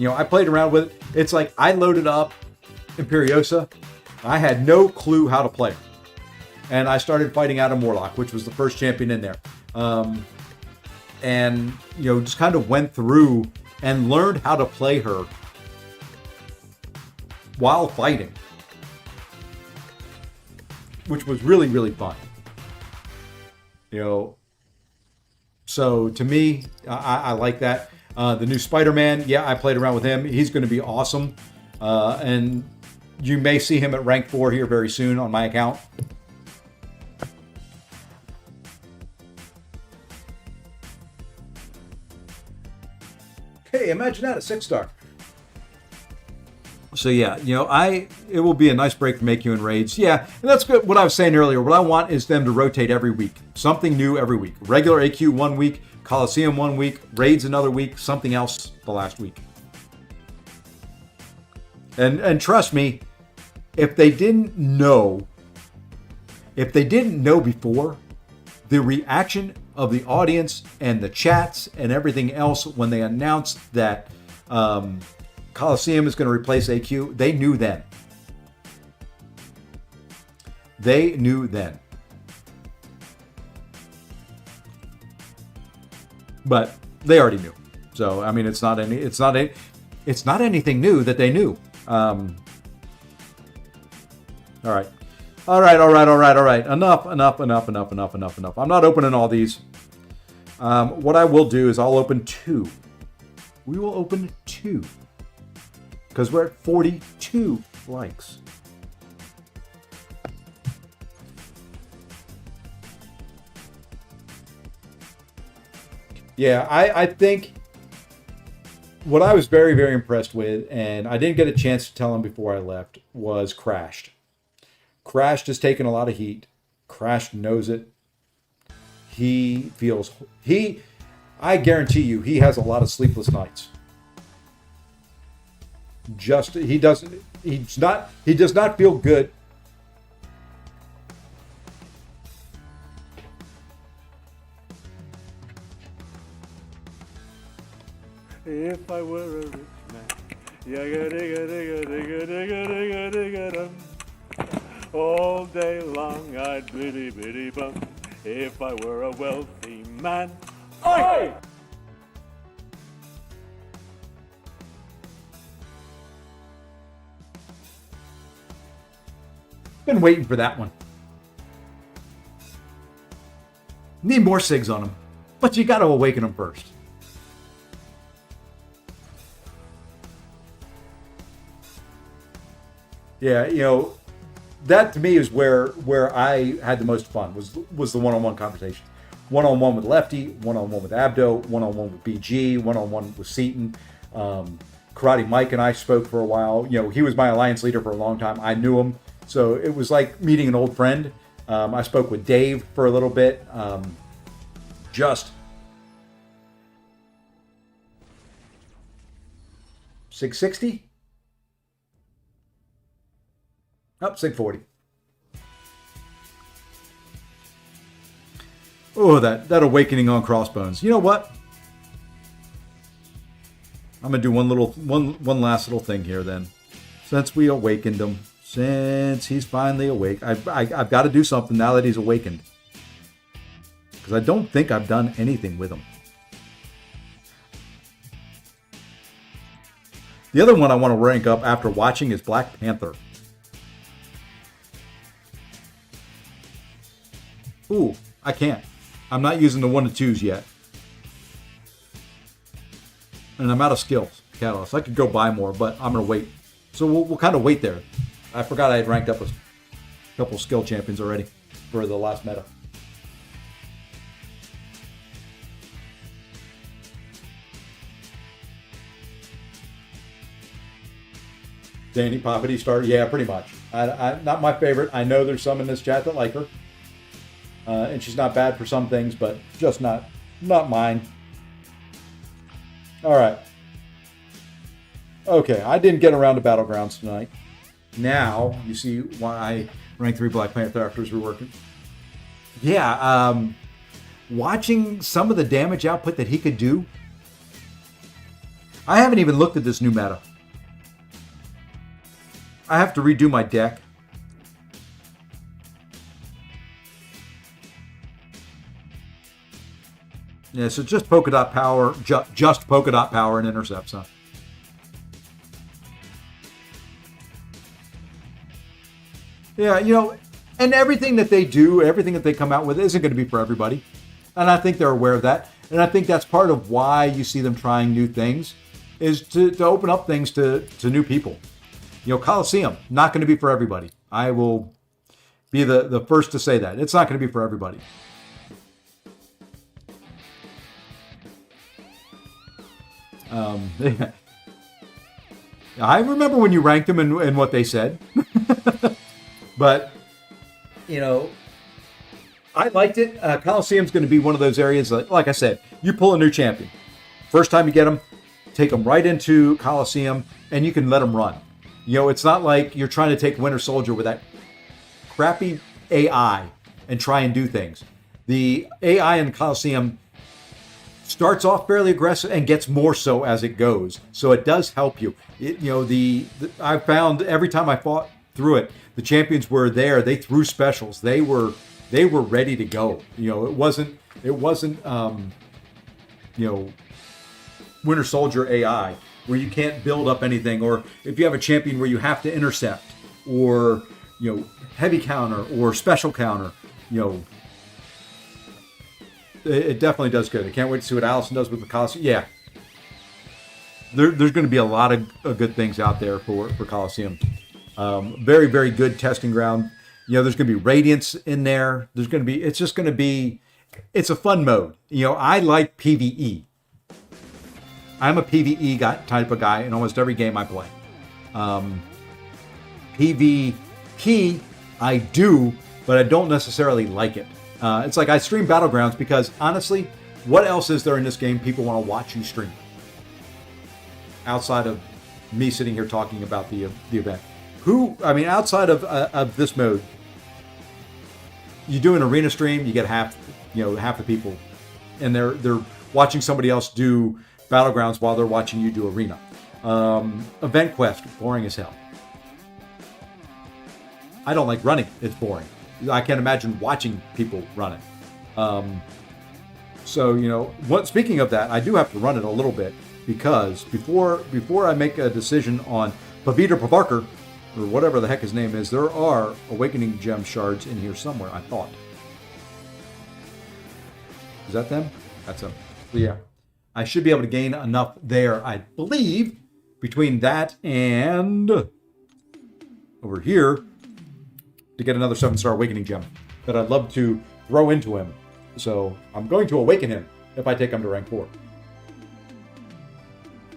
I played around with it. It's like I loaded up Imperiosa. I had no clue how to play her. And I started fighting out a Morlock, which was the first champion in there. And just kind of went through and learned how to play her while fighting, which was really, really fun. So to me, I like that. The new Spider-Man, yeah, I played around with him. He's going to be awesome. And you may see him at rank 4 here very soon on my account. Hey, imagine that, a 6-star. So yeah, it will be a nice break from AQ and raids. Yeah, and that's good. What I was saying earlier, what I want is them to rotate every week. Something new every week. Regular AQ 1 week, Coliseum 1 week, raids another week, something else the last week. And trust me, if they didn't know before, the reaction of the audience and the chats and everything else when they announced that Coliseum is going to replace AQ, they knew then. They knew then. But they already knew. So I mean, it's not anything new that they knew. All right. Enough. I'm not opening all these. What I will do is I'll open 2. We will open 2. Because we're at 42 likes. Yeah, I think what I was very, very impressed with, and I didn't get a chance to tell him before I left, was Crashed. Crashed has taken a lot of heat. Crashed knows it. I guarantee you, he has a lot of sleepless nights. He does not feel good. If I were a rich man, yagga digga digga digga digga digga digga dum. All day long I'd biddy biddy bum. If I were a wealthy man, oi! Been waiting for that one. Need more SIGs on them, but you got to awaken them first. Yeah, that to me is where I had the most fun was the one-on-one conversations. One-on-one with Lefty, one-on-one with Abdo, one-on-one with BG, one-on-one with Seaton. Karate Mike and I spoke for a while. He was my alliance leader for a long time. I knew him, so it was like meeting an old friend. I spoke with Dave for a little bit. Just 660? Oh, 640. Oh, that awakening on Crossbones. You know what? I'm gonna do one last little thing here then. Since we awakened him, since he's finally awake, I've got to do something now that he's awakened. Because I don't think I've done anything with him. The other one I want to rank up after watching is Black Panther. Ooh, I can't. I'm not using the 1 to 2s yet. And I'm out of skills, catalyst. I could go buy more, but I'm going to wait. So we'll kind of wait there. I forgot I had ranked up a couple skill champions already for the last meta. Danny Poppity started? Yeah, pretty much. I not my favorite. I know there's some in this chat that like her. And she's not bad for some things, but just not mine. All right. Okay, I didn't get around to battlegrounds tonight. Now you see why I ranked 3 Black Panther after we're working. Yeah, watching some of the damage output that he could do. I haven't even looked at this new meta. I have to redo my deck. Yeah, so just polka dot power, just polka dot power and intercepts, huh? Yeah, and everything that they do, everything that they come out with isn't going to be for everybody. And I think they're aware of that. And I think that's part of why you see them trying new things, is to open up things to new people. Coliseum, not going to be for everybody. I will be the first to say that. It's not going to be for everybody. I remember when you ranked them and what they said. But, I liked it. Coliseum's going to be one of those areas, like I said, you pull a new champion. First time you get them, take them right into Coliseum, and you can let them run. It's not like you're trying to take Winter Soldier with that crappy AI and try and do things. The AI in the Coliseum starts off fairly aggressive and gets more so as it goes. So it does help you. I found every time I fought through it, the champions were there. They threw specials. They were ready to go. It wasn't Winter Soldier AI where you can't build up anything, or if you have a champion where you have to intercept, or heavy counter or special counter. It definitely does good. I can't wait to see what Allison does with the Coliseum. Yeah. There's going to be a lot of good things out there for Coliseum. Very, very good testing ground. There's going to be Radiance in there. It's a fun mode. I like PvE. I'm a PvE type of guy in almost every game I play. PvP, I do, but I don't necessarily like it. It's like I stream Battlegrounds because, honestly, what else is there in this game people want to watch you stream? Outside of me sitting here talking about the event. Outside of this mode, you do an arena stream, you get half the people, and they're watching somebody else do Battlegrounds while they're watching you do arena. Event Quest, boring as hell. I don't like running, it's boring. I can't imagine watching people run it. Speaking of that, I do have to run it a little bit because before I make a decision on Pavita Pavarkar, or whatever the heck his name is, there are Awakening Gem shards in here somewhere, I thought. Is that them? That's them. So yeah. I should be able to gain enough there, I believe, between that and over here to get another 7-star Awakening Gem that I'd love to throw into him. So I'm going to awaken him if I take him to rank 4.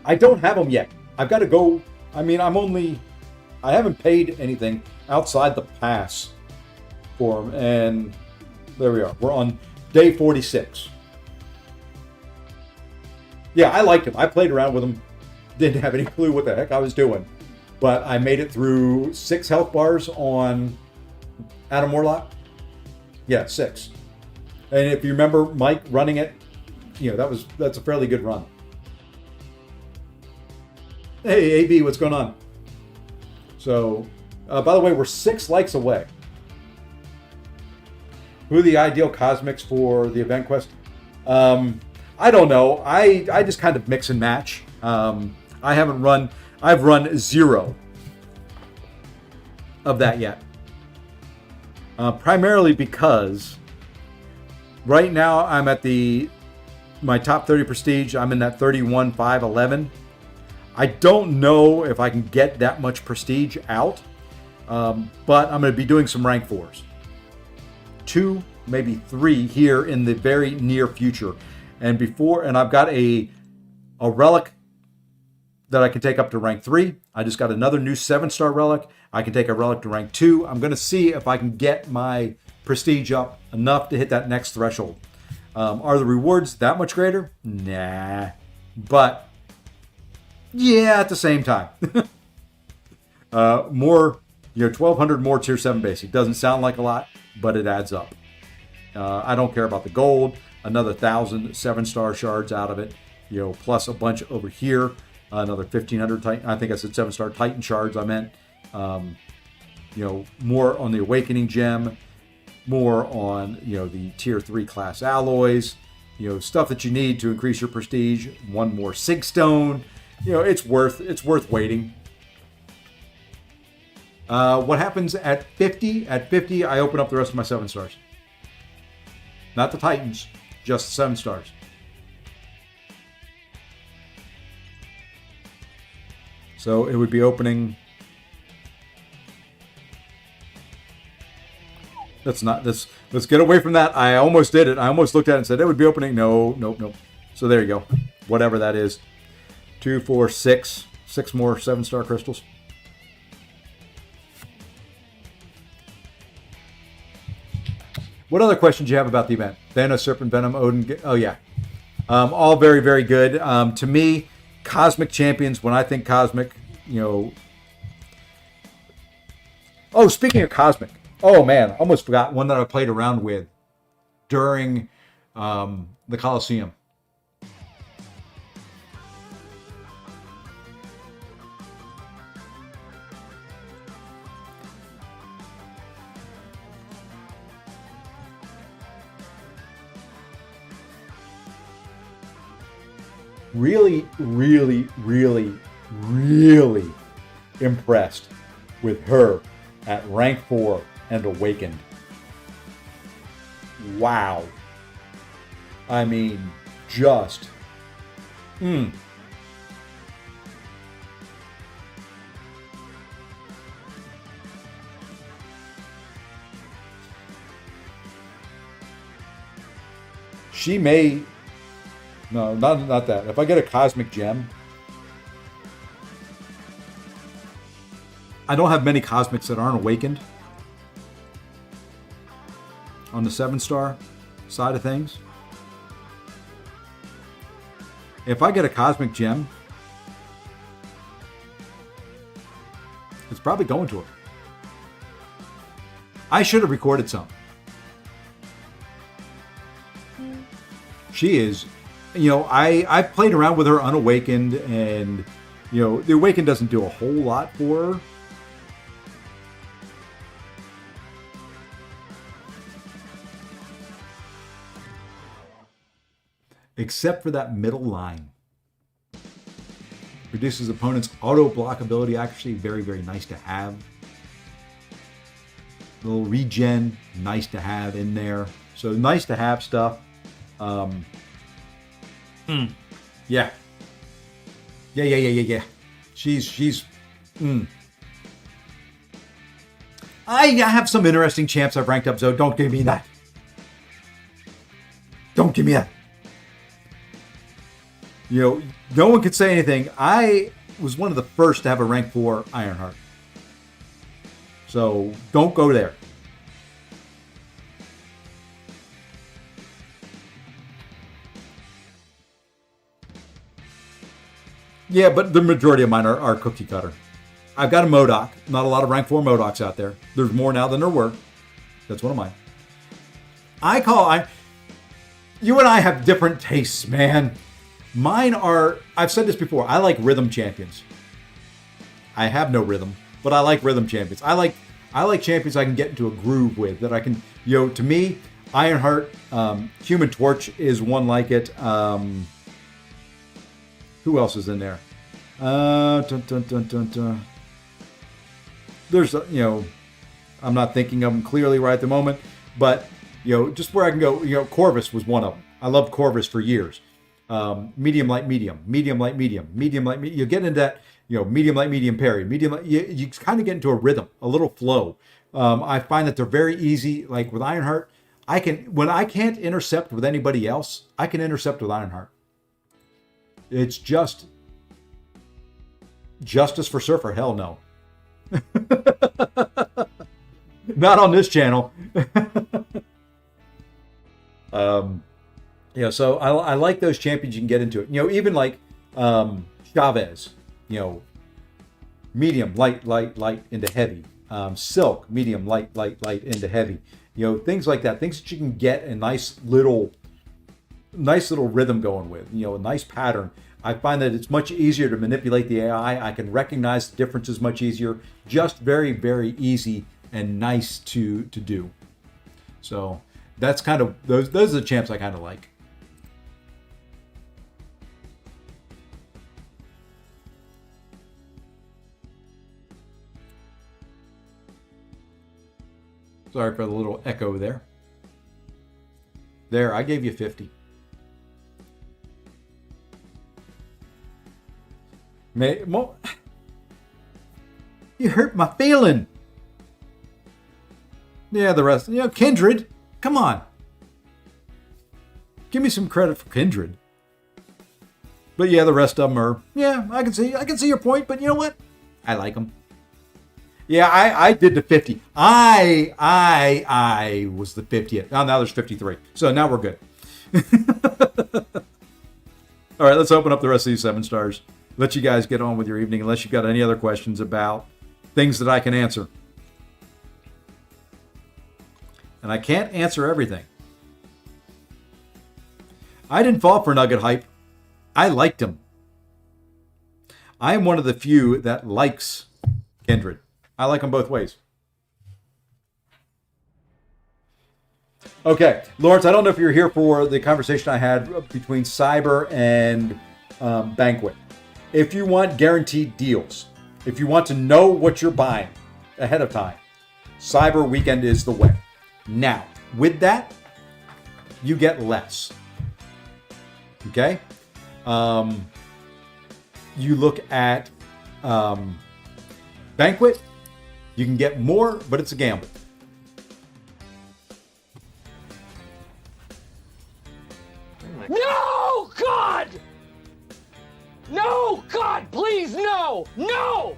I don't have him yet. I've got to go. I mean, I haven't paid anything outside the pass for him. And there we are. We're on day 46. Yeah, I liked him. I played around with him. Didn't have any clue what the heck I was doing. But I made it through 6 health bars on Adam Warlock. Yeah, 6. And if you remember Mike running it, that's a fairly good run. Hey, AB, what's going on? So, by the way, we're 6 likes away. Who are the ideal cosmics for the event quest? I don't know. I just kind of mix and match. I've run 0 of that yet. Primarily because right now I'm at my top 30 prestige. I'm in that 31, 5, 11. I don't know if I can get that much prestige out, but I'm going to be doing some rank 4s. 2, maybe 3 here in the very near future. And I've got a relic that I can take up to rank 3. I just got another new 7-star relic. I can take a relic to rank 2. I'm going to see if I can get my prestige up enough to hit that next threshold. Are the rewards that much greater? Nah. But, yeah, at the same time. More, 1,200 more tier 7 basic. Doesn't sound like a lot, but it adds up. I don't care about the gold. Another 1,000 7-star shards out of it. Plus a bunch over here. Another 1,500 Titan. I think I said 7-star Titan shards. I meant, more on the Awakening Gem, more on the tier 3 class alloys, stuff that you need to increase your prestige. One more Sig Stone. It's worth waiting. What happens at 50? At 50, I open up the rest of my 7 stars. Not the Titans, just the 7 stars. So it would be opening. Let's get away from that. I almost did it. I almost looked at it and said it would be opening. No. So there you go. Whatever that is. 2, 4, 6. 6 more 7-star crystals. What other questions do you have about the event? Thanos, Serpent, Venom, Odin. Oh, yeah. All very, very good. To me, Cosmic Champions, when I think Cosmic, Oh, speaking of Cosmic. Oh, man. Almost forgot one that I played around with during the Coliseum. Really, really, really, really impressed with her at rank 4 and awakened. Wow. I mean, just. She may. No, not that. If I get a Cosmic Gem, I don't have many Cosmics that aren't awakened on the 7-star side of things. If I get a Cosmic Gem, it's probably going to her. I should have recorded some. She is, I've played around with her unawakened, and, the awakened doesn't do a whole lot for her. Except for that middle line. Reduces opponent's auto block ability. Actually, very, very nice to have. A little regen, nice to have in there. So nice to have stuff. Yeah. Yeah. She's. I have some interesting champs I've ranked up, so don't give me that. Don't give me that. You know, no one could say anything. I was one of the first to have a rank 4 Ironheart. So don't go there. Yeah, but the majority of mine are cookie cutter. I've got a MODOK. Not a lot of rank 4 MODOKs out there. There's more now than there were. That's one of mine. You and I have different tastes, man. Mine are, I've said this before, I like rhythm champions. I have no rhythm, but I like rhythm champions. I like champions I can get into a groove with, that I can, to me, Ironheart, Human Torch is one like it. Who else is in there? There's, I'm not thinking of them clearly right at the moment, but, just where I can go, Corvus was one of them. I loved Corvus for years. Medium, light, medium, medium, light, medium, medium, light, medium. You get into that, medium, light, medium, parry, medium, light, you kind of get into a rhythm, a little flow. I find that they're very easy. Like with Ironheart, when I can't intercept with anybody else, I can intercept with Ironheart. It's just justice for Surfer. Hell no. Not on this channel. So I like those champions you can get into it. Even like Chavez, medium, light into heavy. Silk, medium, light into heavy. Things like that. Things that you can get a nice little rhythm going with. A nice pattern. I find that it's much easier to manipulate the AI. I can recognize the differences much easier. Just very, very easy and nice to do. So that's kind of those are the champs I kind of like. Sorry for the little echo there. There, I gave you 50. You hurt my feeling. Yeah, the rest. Kindred. Come on. Give me some credit for Kindred. But yeah, the rest of them are. Yeah, I can see your point. But you know what? I like them. Yeah, I did the 50. I was the 50th. Now there's 53. So now we're good. All right, let's open up the rest of these 7 stars. Let you guys get on with your evening, unless you've got any other questions about things that I can answer. And I can't answer everything. I didn't fall for Nugget hype. I liked him. I am one of the few that likes Kindred. I like them both ways. Okay, Lawrence, I don't know if you're here for the conversation I had between Cyber and Banquet. If you want guaranteed deals, if you want to know what you're buying ahead of time, Cyber Weekend is the way. Now, with that, you get less. Okay? You look at Banquet, you can get more, but it's a gamble. No, God! No, God, please, no! No!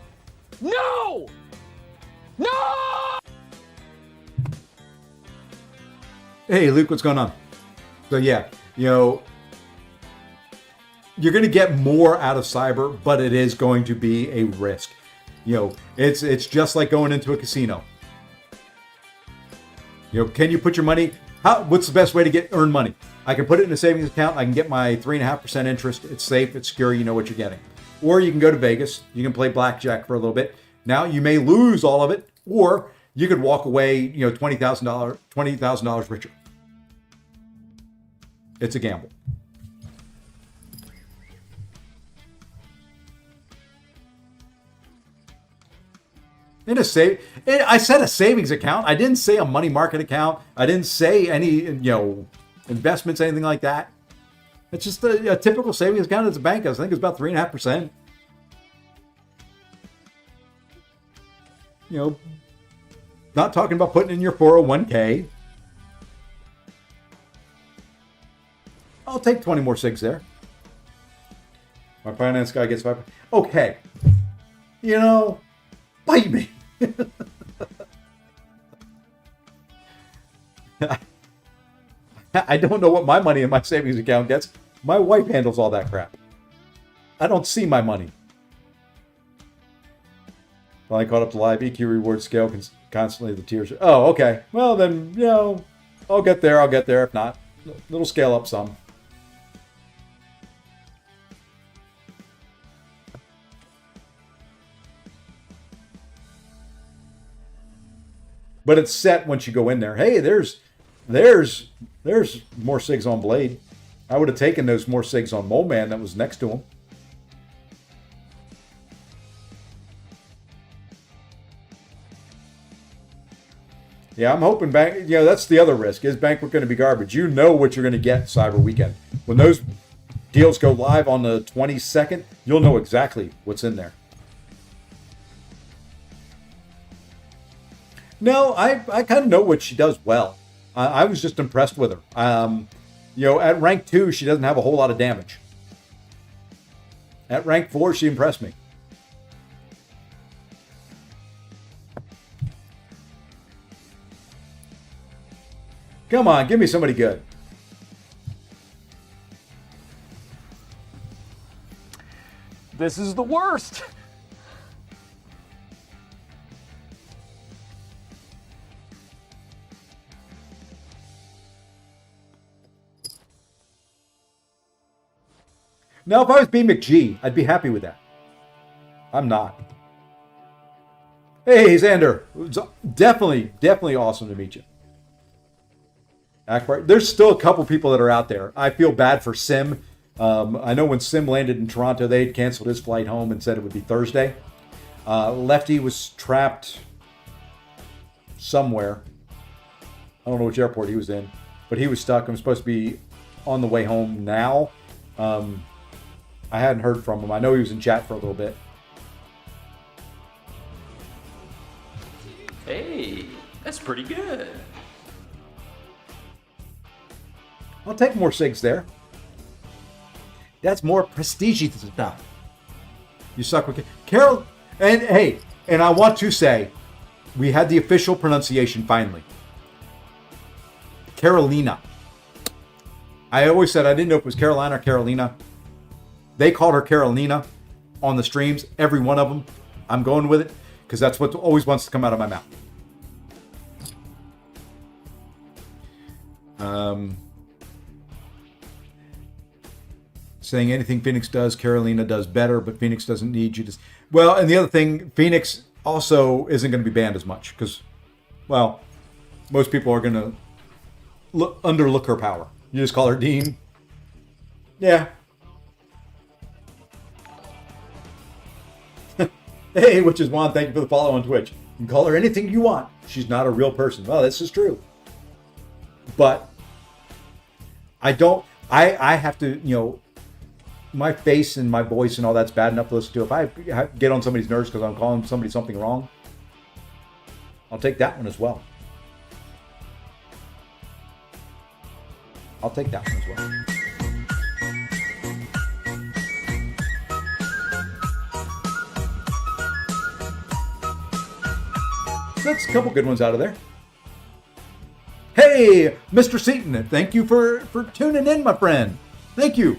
No! No! Hey, Luke, what's going on? So yeah, you're going to get more out of Cyber, but it is going to be a risk. It's just like going into a casino. Can you put your money? What's the best way to earn money? I can put it in a savings account. I can get my 3.5% interest. It's safe. It's secure. You know what you're getting. Or you can go to Vegas. You can play blackjack for a little bit. Now you may lose all of it, or you could walk away, $20,000 richer. It's a gamble. In a I said a savings account. I didn't say a money market account. I didn't say any, investments, anything like that. It's just a typical savings account at the bank. I think it's about 3.5%. Not talking about putting in your 401k. I'll take 20 more cigs there. My finance guy gets 5. Okay. Bite me. I don't know what my money in my savings account gets. My wife handles all that crap. I don't see my money. Finally caught up to live EQ reward scale constantly. The tiers. Oh, okay. Well, then, I'll get there. If not, it'll scale up some. But it's set once you go in there. Hey, there's more cigs on Blade. I would have taken those more cigs on Mole Man that was next to him. Yeah, I'm hoping Bank. That's the other risk. Is Banquet going to be garbage? You know what you're going to get Cyber Weekend. When those deals go live on the 22nd, you'll know exactly what's in there. No, I kind of know what she does well. I was just impressed with her. At rank 2, she doesn't have a whole lot of damage. At rank 4, she impressed me. Come on, give me somebody good. This is the worst. Now, if I was B McG, I'd be happy with that. I'm not. Hey, Xander. It was definitely awesome to meet you. Akbar, there's still a couple people that are out there. I feel bad for Sim. I know when Sim landed in Toronto, they had canceled his flight home and said it would be Thursday. Lefty was trapped somewhere. I don't know which airport he was in, but he was stuck. I'm supposed to be on the way home now. I hadn't heard from him. I know he was in chat for a little bit. Hey, that's pretty good. I'll take more cigs there. That's more prestige stuff. You suck with Carol. And hey, and I want to say, we had the official pronunciation finally. Carolina. I always said I didn't know if it was Carolina or Carolina. They called her Carolina on the streams, every one of them. I'm going with it because that's what always wants to come out of my mouth. Saying anything Phoenix does, Carolina does better, but Phoenix doesn't need you to. Well, and the other thing, Phoenix also isn't going to be banned as much because, well, most people are going to underlook her power. You just call her Dean. Yeah. Hey, which is Juan, thank you for the follow on Twitch. You can call her anything you want. She's not a real person. Well, this is true. But I have to, my face and my voice and all that's bad enough to listen to. If I get on somebody's nerves because I'm calling somebody something wrong, I'll take that one as well. I'll take that one as well. That's a couple good ones out of there. Hey, Mr. Seaton, thank you for tuning in, my friend. Thank you.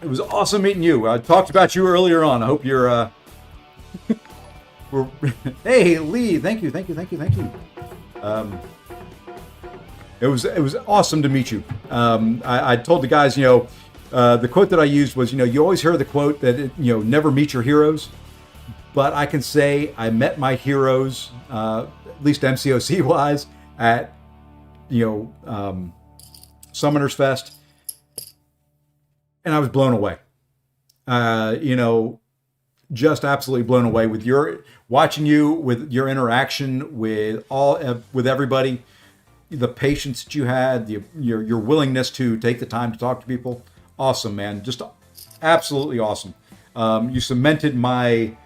It was awesome meeting you. I talked about you earlier on. I hope you're... Hey, Lee, thank you. It was awesome to meet you. I told the guys, the quote that I used was, you always hear the quote that, never meet your heroes. But I can say I met my heroes, at least MCOC wise, at Summoners Fest, and I was blown away. just absolutely blown away with watching you, with your interaction with everybody, the patience that you had, your willingness to take the time to talk to people. Awesome, man. Just absolutely awesome. You cemented my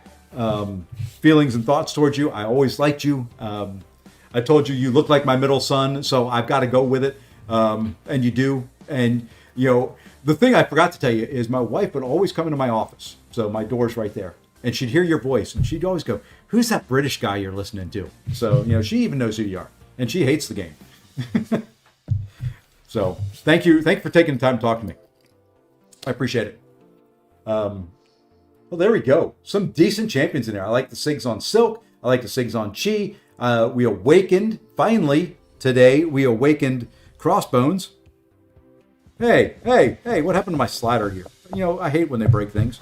feelings and thoughts towards you. I always liked you. I told you look like my middle son, so I've got to go with it. And you do. And, the thing I forgot to tell you is my wife would always come into my office. So my door's right there. And she'd hear your voice, and she'd always go, "Who's that British guy you're listening to?" So, she even knows who you are. And she hates the game. So thank you for taking the time to talk to me. I appreciate it. Well, there we go. Some decent champions in there. I like the Sigs on Silk. I like the Sigs on Chi. We awakened, finally, today, we awakened Crossbones. Hey, what happened to my slider here? I hate when they break things.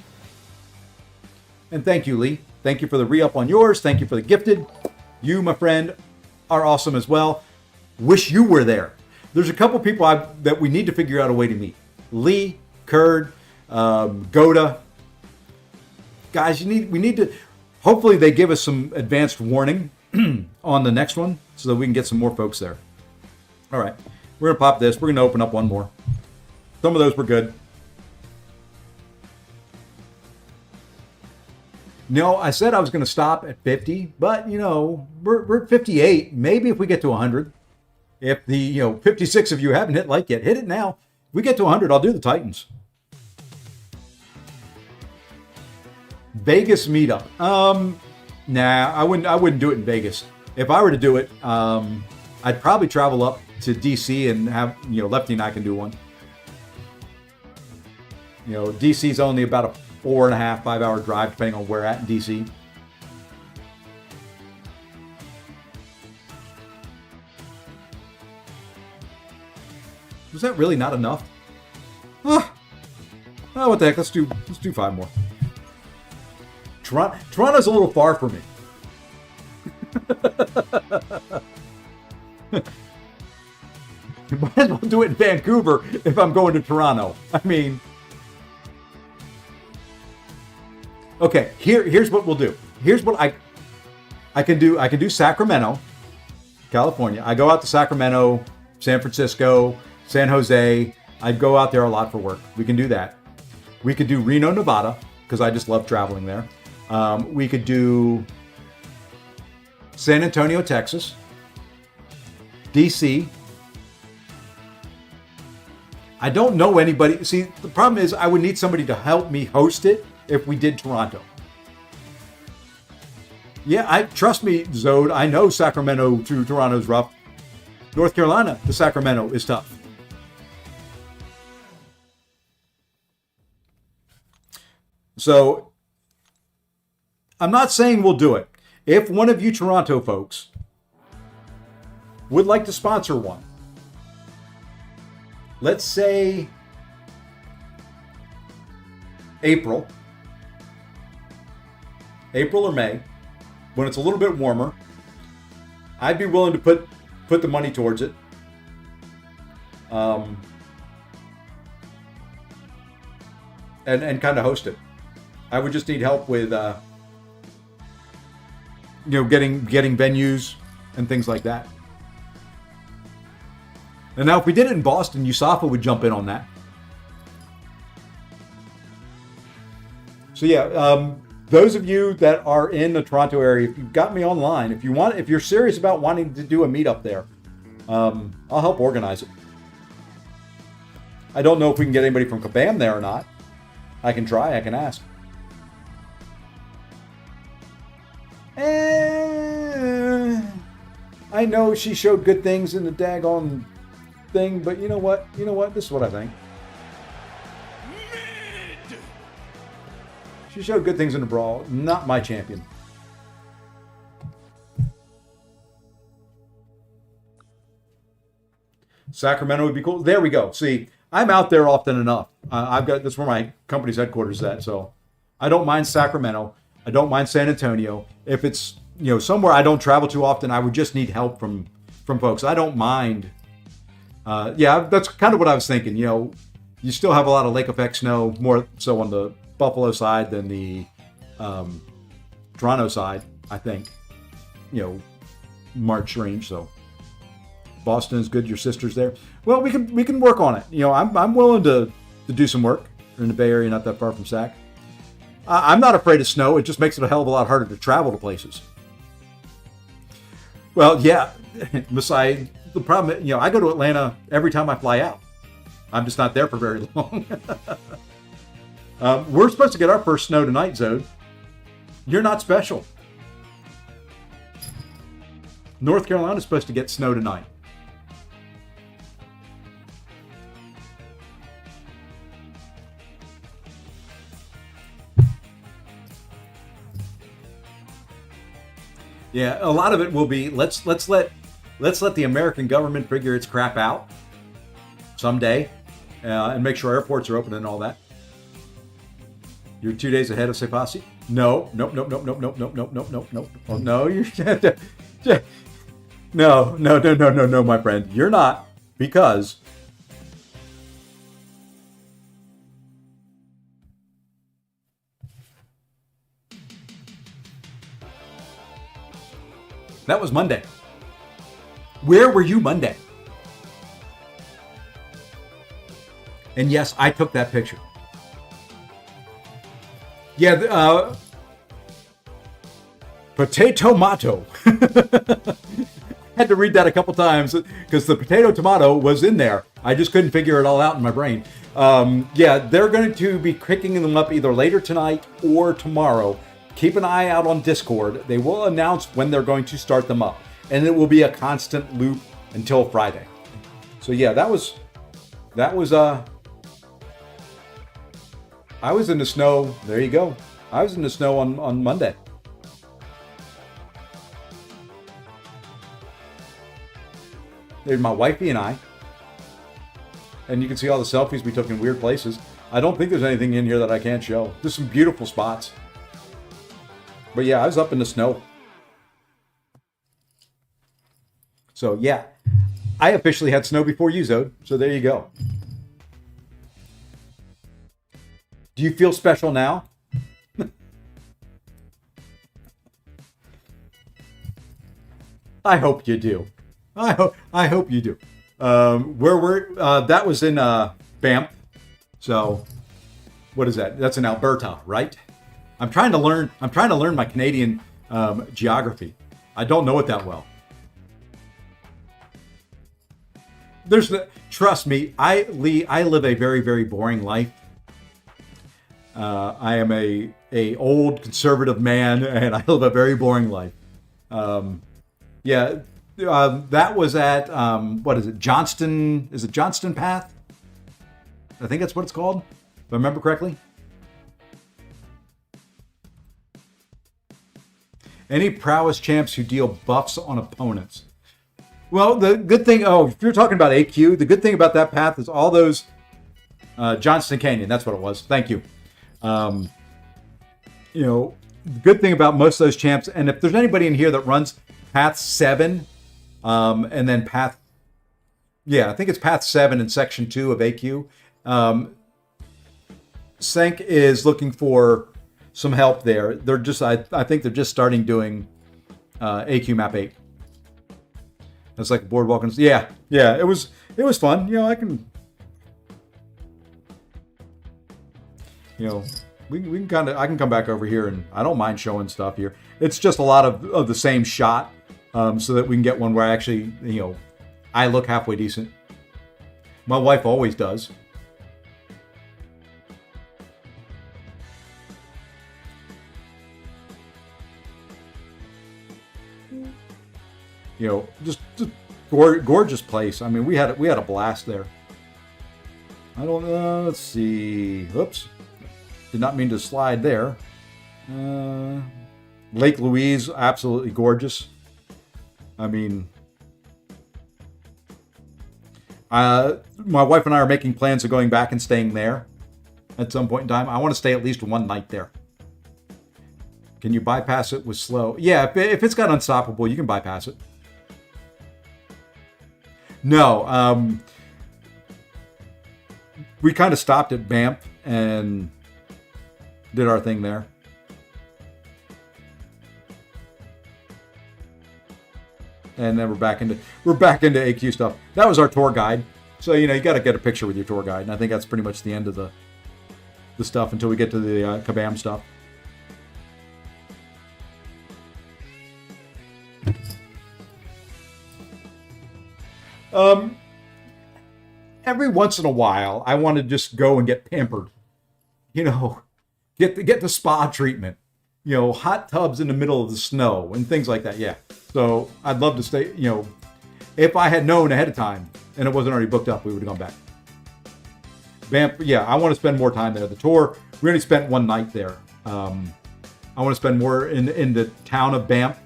And thank you, Lee. Thank you for the re-up on yours. Thank you for the gifted. You, my friend, are awesome as well. Wish you were there. There's a couple people that we need to figure out a way to meet. Lee, Kurd, Goda. Guys, we need to, hopefully they give us some advanced warning on the next one so that we can get some more folks there. All right, we're going to pop this. We're going to open up one more. Some of those were good. No, I said I was going to stop at 50, but, we're at 58. Maybe if we get to 100. If the, 56 of you haven't hit like yet, hit it now. If we get to 100, I'll do the Titans. Vegas meetup. Nah, I wouldn't do it in Vegas. If I were to do it, I'd probably travel up to DC and have, Lefty and I can do one. DC's only about a 4.5, 5 hour drive, depending on where at in DC. Was that really not enough? Oh, what the heck? Let's do 5 more. Toronto's a little far for me. You might as well do it in Vancouver if I'm going to Toronto. I mean, okay. Here's what we'll do. Here's what I can do. I can do Sacramento, California. I go out to Sacramento, San Francisco, San Jose. I'd go out there a lot for work. We can do that. We could do Reno, Nevada, because I just love traveling there. We could do San Antonio, Texas, DC. I don't know anybody. See, the problem is I would need somebody to help me host it if we did Toronto. Yeah, trust me, Zode, I know Sacramento to Toronto's rough. North Carolina to Sacramento is tough. So, I'm not saying we'll do it. If one of you Toronto folks would like to sponsor one, let's say April or May, when it's a little bit warmer, I'd be willing to put the money towards it. And kind of host it. I would just need help with getting venues and things like that. And now if we did it in Boston, USAFA would jump in on that. So yeah, those of you that are in the Toronto area, if you've got me online, if you're serious about wanting to do a meetup there, I'll help organize it. I don't know if we can get anybody from Kabam there or not. I can try, I can ask. I know she showed good things in the daggone thing, but you know what? This is what I think. She showed good things in the brawl. Not my champion. Sacramento would be cool. There we go. See, I'm out there often enough. That's where my company's headquarters is at. So I don't mind Sacramento. I don't mind San Antonio. If it's somewhere I don't travel too often, I would just need help from folks. I don't mind. Yeah, that's kind of what I was thinking. You still have a lot of lake effect snow, more so on the Buffalo side than the Toronto side, I think. March range. So Boston is good. Your sister's there. Well, we can work on it. I'm willing to do some work. We're in the Bay Area, not that far from Sac. I'm not afraid of snow. It just makes it a hell of a lot harder to travel to places. Well, yeah, Messiah. The problem, I go to Atlanta every time I fly out. I'm just not there for very long. We're supposed to get our first snow tonight, Zode. You're not special. North Carolina is supposed to get snow tonight. Yeah, a lot of it will be let's let the American government figure its crap out someday, and make sure airports are open and all that. You're 2 days ahead of Sepasi? No, nope. Oh, no, you're no, my friend, you're not, because that was Monday. Where were you Monday? And yes, I took that picture. Yeah, potato tomato. Had to read that a couple times because the potato tomato was in there. I just couldn't figure it all out in my brain. Yeah, they're going to be picking them up either later tonight or tomorrow. Keep an eye out on Discord. They will announce when they're going to start them up, and it will be a constant loop until Friday. So yeah, that was I was in the snow. There you go. I was in the snow on Monday. There's my wifey and I. And you can see all the selfies we took in weird places. I don't think there's anything in here that I can't show. There's some beautiful spots. But yeah, I was up in the snow. So yeah, I officially had snow before you, Zode. So there you go. Do you feel special now? I hope you do. I hope you do. That was in Banff. So what is that? That's in Alberta, right? I'm trying to learn my Canadian geography. I don't know it that well. Trust me, I live a very, very boring life. I am a old conservative man, and I live a very boring life. Yeah, that was at what is it, Johnston? Is it Johnston Path? I think that's what it's called, if I remember correctly. Any prowess champs who deal buffs on opponents. Well, the good thing, if you're talking about AQ, the good thing about that path is all those Johnston Canyon. That's what it was. Thank you. The good thing about most of those champs, and if there's anybody in here that runs Path 7, and then I think it's Path 7 in Section 2 of AQ. Senk is looking for some help there. They're just, I think they're just starting doing AQ Map 8. That's like a boardwalk. Yeah, it was fun. I can, we can kind of, I can come back over here, and I don't mind showing stuff here. It's just a lot of the same shot, so that we can get one where I actually, I look halfway decent. My wife always does. Just gorgeous place. I mean, we had a blast there. I don't know. Let's see. Oops. Did not mean to slide there. Lake Louise, absolutely gorgeous. I mean, my wife and I are making plans of going back and staying there at some point in time. I want to stay at least one night there. Can you bypass it with slow? Yeah, if it's got unstoppable, you can bypass it. No, we kind of stopped at Banff and did our thing there. and then we're back into AQ stuff. That was our tour guide. So you got to get a picture with your tour guide, and I think that's pretty much the end of the stuff until we get to the Kabam stuff. Every once in a while, I want to just go and get pampered. Get the spa treatment. Hot tubs in the middle of the snow and things like that. Yeah. So I'd love to stay. If I had known ahead of time and it wasn't already booked up, we would have gone back. Banff. Yeah, I want to spend more time there. The tour, we only spent one night there. I want to spend more in the town of Banff,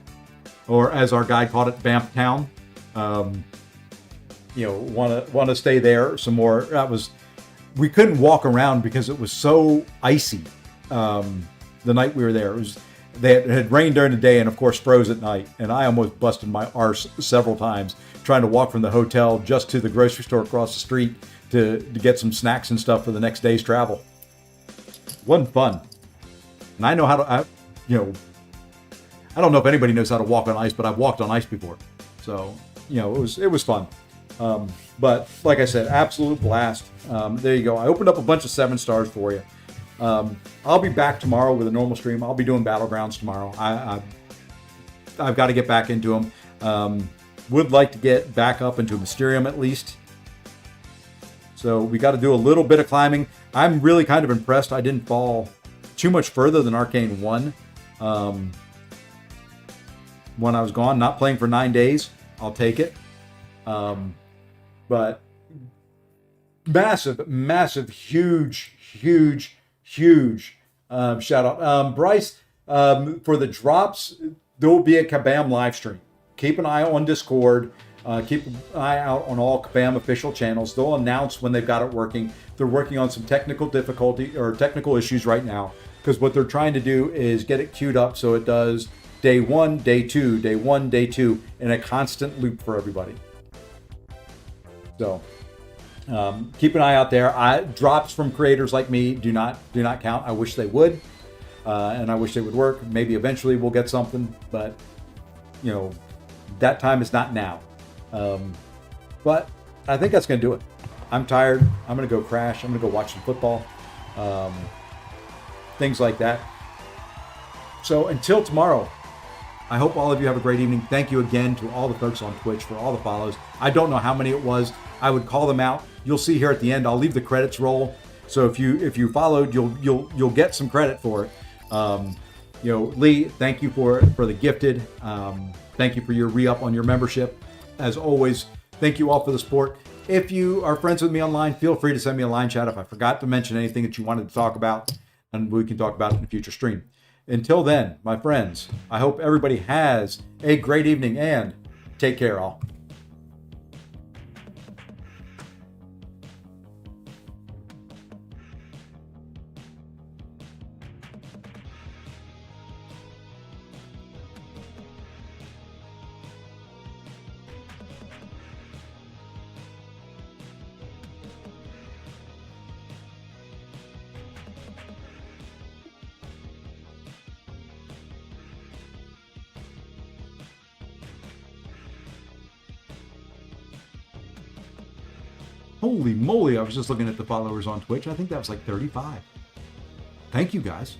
or as our guide called it, Banff Town. Want to stay there some more. We couldn't walk around because it was so icy. The night we were there, it had rained during the day and of course froze at night. And I almost busted my arse several times trying to walk from the hotel just to the grocery store across the street to get some snacks and stuff for the next day's travel. Wasn't fun. And I know how to. I don't know if anybody knows how to walk on ice, but I've walked on ice before. So it was fun. But like I said, absolute blast. There you go. I opened up a bunch of 7 stars for you. I'll be back tomorrow with a normal stream. I'll be doing battlegrounds tomorrow. I've got to get back into them. Would like to get back up into Mysterium at least. So we got to do a little bit of climbing. I'm really kind of impressed. I didn't fall too much further than Arcane 1 when I was gone. Not playing for 9 days. I'll take it. But massive, huge shout out. Bryce, for the drops, there will be a Kabam live stream. Keep an eye on Discord. Keep an eye out on all Kabam official channels. They'll announce when they've got it working. They're working on some technical difficulty or technical issues right now, because what they're trying to do is get it queued up so it does day 1, day 2, day 1, day 2 in a constant loop for everybody. So keep an eye out there. Drops from creators like me do not count. I wish they would, and I wish they would work. Maybe eventually we'll get something, but that time is not now. But I think that's going to do it. I'm tired. I'm going to go crash. I'm going to go watch some football, things like that. So until tomorrow, I hope all of you have a great evening. Thank you again to all the folks on Twitch for all the follows. I don't know how many it was. I would call them out. You'll see here at the end. I'll leave the credits roll. So if you followed, you'll get some credit for it. Lee, thank you for the gifted. Thank you for your re-up on your membership. As always, thank you all for the support. If you are friends with me online, feel free to send me a line chat if I forgot to mention anything that you wanted to talk about, and we can talk about it in a future stream. Until then, my friends, I hope everybody has a great evening, and take care all. Holy moly, I was just looking at the followers on Twitch. I think that was like 35. Thank you, guys.